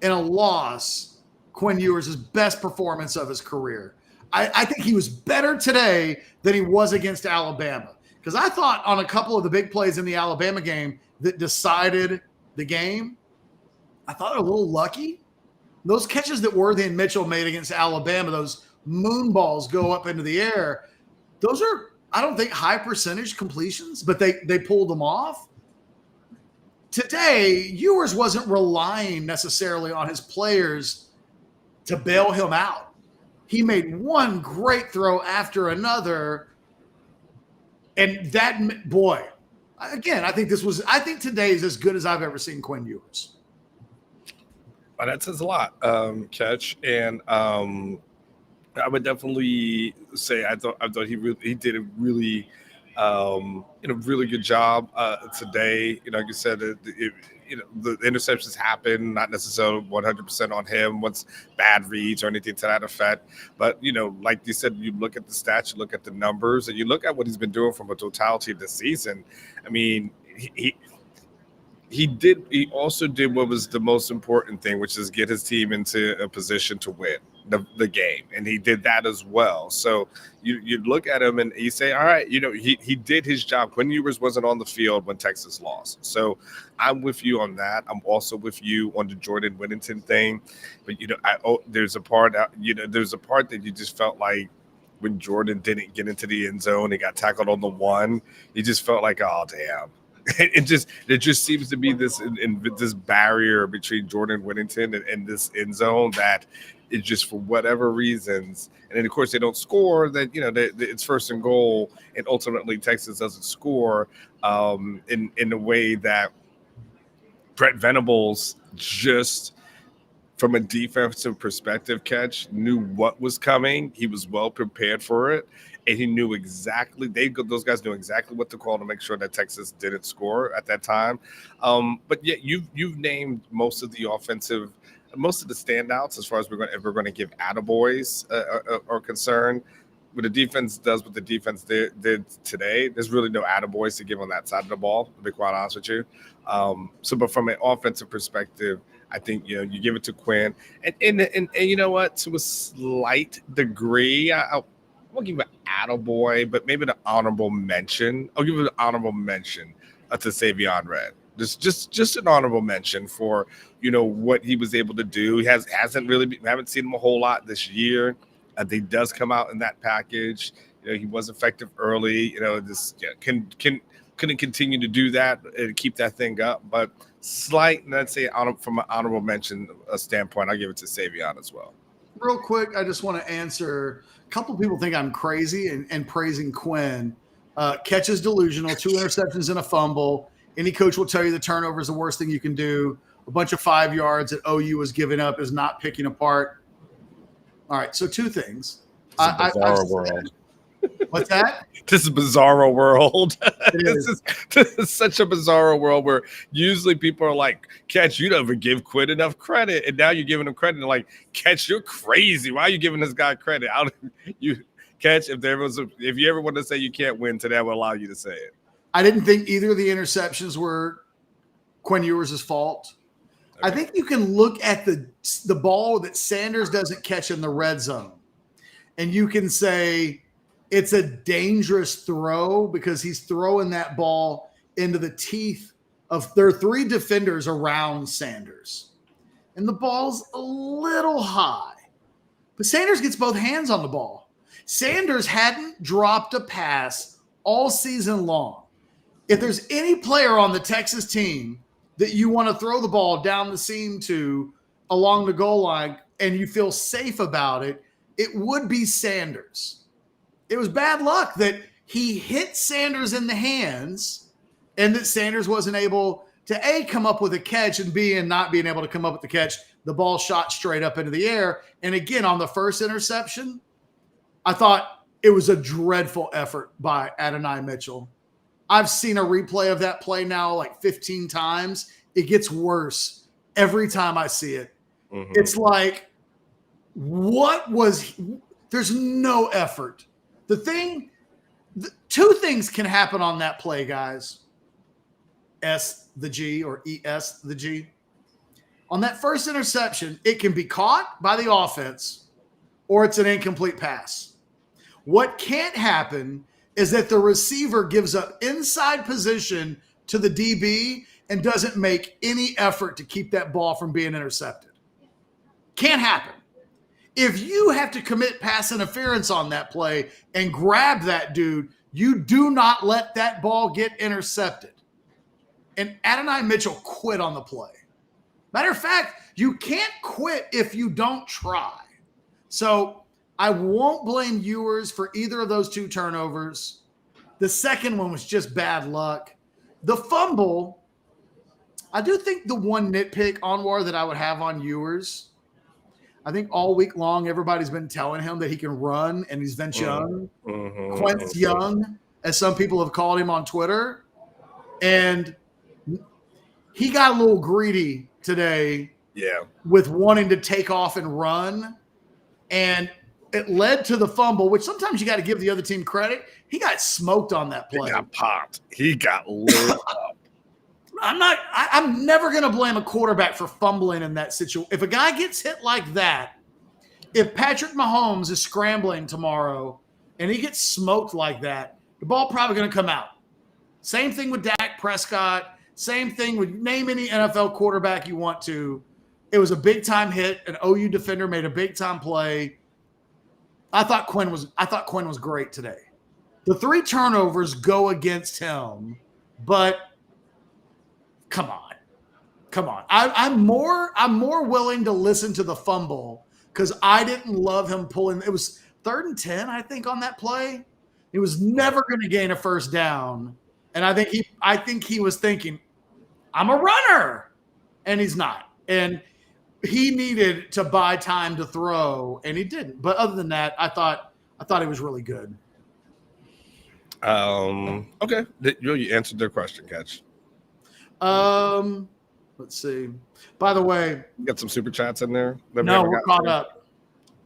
in a loss, Quinn Ewers' best performance of his career. I think he was better today than he was against Alabama. Because I thought on a couple of the big plays in the Alabama game that decided the game, I thought a little lucky. Those catches that Worthy and Mitchell made against Alabama, those moon balls go up into the air, those are, I don't think, high percentage completions, but they pulled them off. Today, Ewers wasn't relying necessarily on his players to bail him out. He made one great throw after another. And that, boy, again, I think today is as good as I've ever seen Quinn Ewers. Well, that says a lot, Catch. And I would definitely say I thought he did a really really good job today. Like you said, the interceptions happen, not necessarily 100% on him once bad reads or anything to that effect. But, like you said, you look at the stats, you look at the numbers, and you look at what he's been doing from a totality of the season. I mean, he also did what was the most important thing, which is get his team into a position to win the game, and he did that as well. So you look at him and you say, all right, he did his job. Quinn Ewers wasn't on the field when Texas lost, so I'm with you on that. I'm also with you on the Jordan Whittington thing, but there's a part that you just felt like when Jordan didn't get into the end zone, he got tackled on the one. You just felt like, oh damn. It just seems to be this barrier between Jordan Whittington and this end zone that is just, for whatever reasons, and then of course they don't score. That it's 1st and goal, and ultimately Texas doesn't score in a way that Brett Venables, just from a defensive perspective, knew what was coming. He was well prepared for it. And he knew exactly, those guys knew exactly what to call to make sure that Texas didn't score at that time. But yeah, you've named most of the standouts as far as if we're going to give attaboys are concerned. When the defense does what the defense did today, there's really no attaboys to give on that side of the ball, to be quite honest with you. But from an offensive perspective, I think you give it to Quinn, and you know what, to a slight degree, I won't give it an attaboy, but maybe an honorable mention. I'll give it an honorable mention to Savion Red. Just an honorable mention for what he was able to do. He hasn't really we haven't seen him a whole lot this year. He does come out in that package. He was effective early. Couldn't continue to do that and keep that thing up. But slight, let's say, from an honorable mention standpoint, I'll give it to Savion as well. Real quick, I just want to answer. A couple people think I'm crazy and praising Quinn. Catch is delusional. 2 interceptions and a fumble. Any coach will tell you the turnover is the worst thing you can do. A bunch of 5 yards that OU was giving up is not picking apart. All right, so 2 things. It's a bizarre world. What's that? This is a bizarre world. This is such a bizarre world where usually people are like, Catch, you don't even give Quinn enough credit. And now you're giving him credit. And like, Catch, you're crazy. Why are you giving this guy credit? Catch, if you ever want to say you can't win today, I will allow you to say it. I didn't think either of the interceptions were Quinn Ewers' fault. Okay. I think you can look at the ball that Sanders doesn't catch in the red zone, and you can say it's a dangerous throw because he's throwing that ball into the teeth of their 3 defenders around Sanders. And the ball's a little high, but Sanders gets both hands on the ball. Sanders hadn't dropped a pass all season long. If there's any player on the Texas team that you want to throw the ball down the seam to along the goal line and you feel safe about it, it would be Sanders. It was bad luck that he hit Sanders in the hands and that Sanders wasn't able to A, come up with a catch, and B, and not being able to come up with the catch, the ball shot straight up into the air. And again, on the first interception, I thought it was a dreadful effort by Adonai Mitchell. I've seen a replay of that play now like 15 times. It gets worse every time I see it. Mm-hmm. It's like, there's no effort. 2 things can happen on that play, guys. S the G or ES the G. On that first interception, it can be caught by the offense or it's an incomplete pass. What can't happen is that the receiver gives up inside position to the DB and doesn't make any effort to keep that ball from being intercepted. Can't happen. If you have to commit pass interference on that play and grab that dude, you do not let that ball get intercepted. And Adonai Mitchell quit on the play. Matter of fact, you can't quit if you don't try. So I won't blame Ewers for either of those 2 turnovers. The second one was just bad luck. The fumble, I do think the one nitpick, Anwar, that I would have on Ewers, I think all week long everybody's been telling him that he can run and he's Vince Young. Quince Young, as some people have called him on Twitter. And he got a little greedy today with wanting to take off and run, and it led to the fumble, which sometimes you got to give the other team credit. He got smoked on that play. He got popped. He got lit up. I'm never going to blame a quarterback for fumbling in that situation. If a guy gets hit like that, if Patrick Mahomes is scrambling tomorrow and he gets smoked like that, the ball probably going to come out. Same thing with Dak Prescott. Same thing with name any NFL quarterback you want to. It was a big-time hit. An OU defender made a big-time play. I thought Quinn was great today. The 3 turnovers go against him, but come on. I'm more willing to listen to the fumble because I didn't love him pulling. It was 3rd and 10, I think, on that play. He was never going to gain a first down, and I think he was thinking, I'm a runner, and he's not. And he needed to buy time to throw, and he didn't. But other than that, I thought he was really good. Okay. You answered their question, Catch. Let's see. By the way, You got some super chats in there. that we no, haven't we're gotten caught to? up.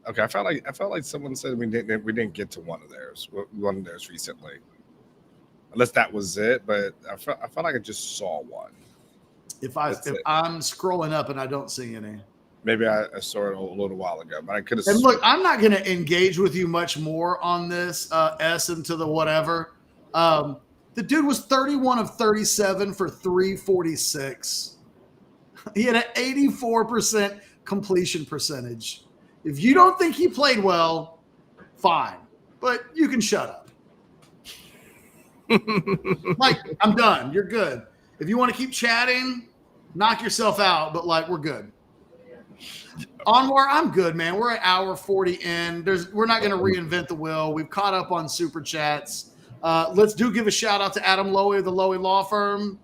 Okay, I felt like someone said we didn't get to one of theirs recently, unless that was it. But I felt like I just saw one. If That's it. I'm scrolling up and I don't see any. Maybe I saw it a little while ago, but I could have. And look, I'm not going to engage with you much more on this S into the whatever. The dude was 31 of 37 for 346. He had an 84% completion percentage. If you don't think he played well, fine, but you can shut up. Like, I'm done. You're good. If you want to keep chatting, knock yourself out, but like, we're good. Anwar, I'm good, man. We're at hour 40 in. We're not going to reinvent the wheel. We've caught up on super chats. Let's give a shout out to Adam Loewy of the Loewy Law Firm.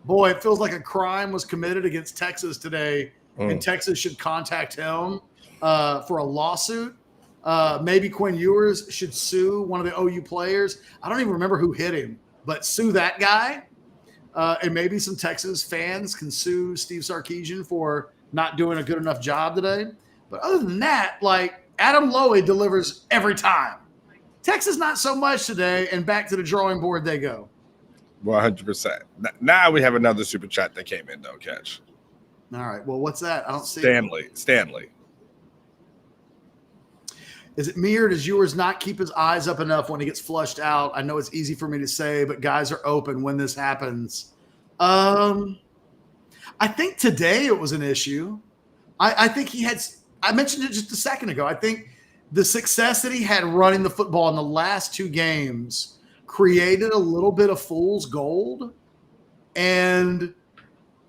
Boy, it feels like a crime was committed against Texas today, and Texas should contact him for a lawsuit. Maybe Quinn Ewers should sue one of the OU players. I don't even remember who hit him, but sue that guy. And maybe some Texas fans can sue Steve Sarkisian for not doing a good enough job today. But other than that, like, Adam Loewy delivers every time. Texas not so much today, and back to the drawing board they go. 100%. Now we have another super chat that came in, though, Catch. All right. Well, what's that? I don't see it. Stanley. Is it me or does Ewers not keep his eyes up enough when he gets flushed out? I know it's easy for me to say, but guys are open when this happens. I think today it was an issue. I think he had – I mentioned it just a second ago. I think the success that he had running the football in the last 2 games created a little bit of fool's gold. And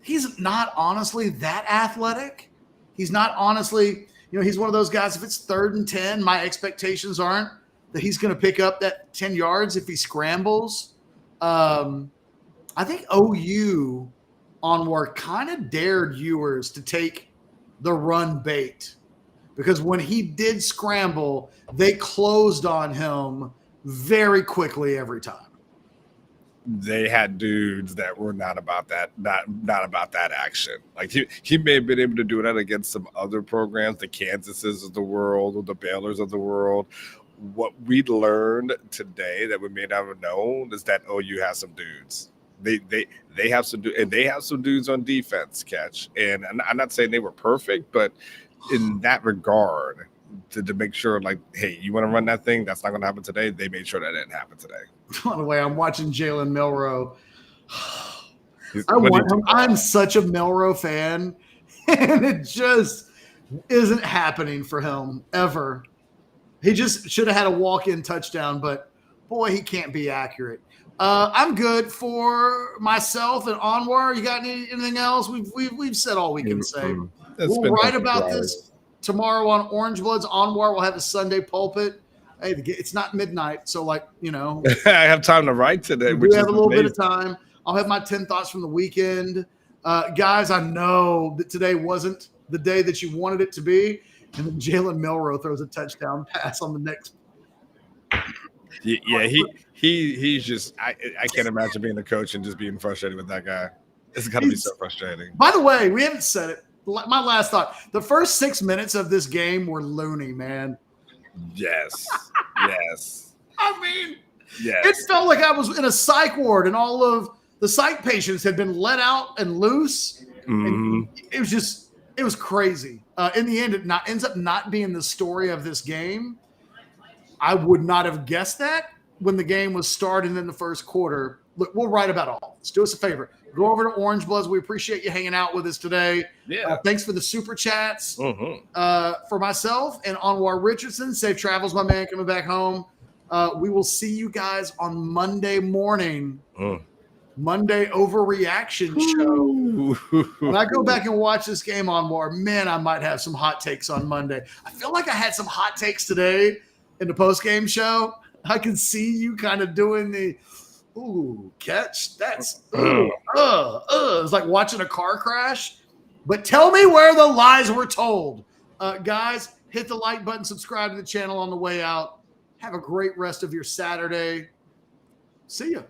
he's not honestly that athletic. He's not honestly – he's one of those guys, if it's 3rd and 10, my expectations aren't that he's going to pick up that 10 yards if he scrambles. I think OU onward kind of dared Ewers to take the run bait because when he did scramble, they closed on him very quickly every time. They had dudes that were not about that, not about that action. Like he may have been able to do that against some other programs, the Kansases of the world or the Baylors of the world. What we learned today that we may not have known is that OU has some dudes. They have some and they have some dudes on defense, Catch. And I'm not saying they were perfect, but in that regard, to make sure, like, hey, you want to run that thing? That's not going to happen today. They made sure that didn't happen today. By the way, I'm watching Jalen Milroe. I'm such a Milroe fan, and it just isn't happening for him ever. He just should have had a walk-in touchdown, but boy, he can't be accurate. I'm good for myself and Anwar. You got anything else? We've said all we can say. We'll write about this tomorrow on Orangebloods. Anwar will have a Sunday pulpit. Hey, it's not midnight, so I have time to write today. We have a little bit of time. I'll have my 10 thoughts from the weekend. Guys, I know that today wasn't the day that you wanted it to be, and then Jalen Milroe throws a touchdown pass on the next. Yeah, he's just I can't imagine being a coach and just being frustrated with that guy. It's got to be so frustrating. By the way, we haven't said it. My last thought: the first 6 minutes of this game were loony, man. Yes. Yes. I mean, Yes. it felt like I was in a psych ward, and all of the psych patients had been let out and loose. And it was crazy. In the end, it ends up not being the story of this game. I would not have guessed that when the game was starting in the first quarter. Look, we'll write about all this. Do us a favor. Go over to Orangebloods. We appreciate you hanging out with us today. Yeah. Thanks for the super chats. For myself and Anwar Richardson, safe travels, my man, coming back home. We will see you guys on Monday morning. Monday overreaction show. When I go back and watch this game on War, man, I might have some hot takes on Monday. I feel like I had some hot takes today in the post-game show. I can see you kind of doing the catch. That's it's like watching a car crash. But tell me where the lies were told. Guys, hit the like button, subscribe to the channel on the way out. Have a great rest of your Saturday. See ya.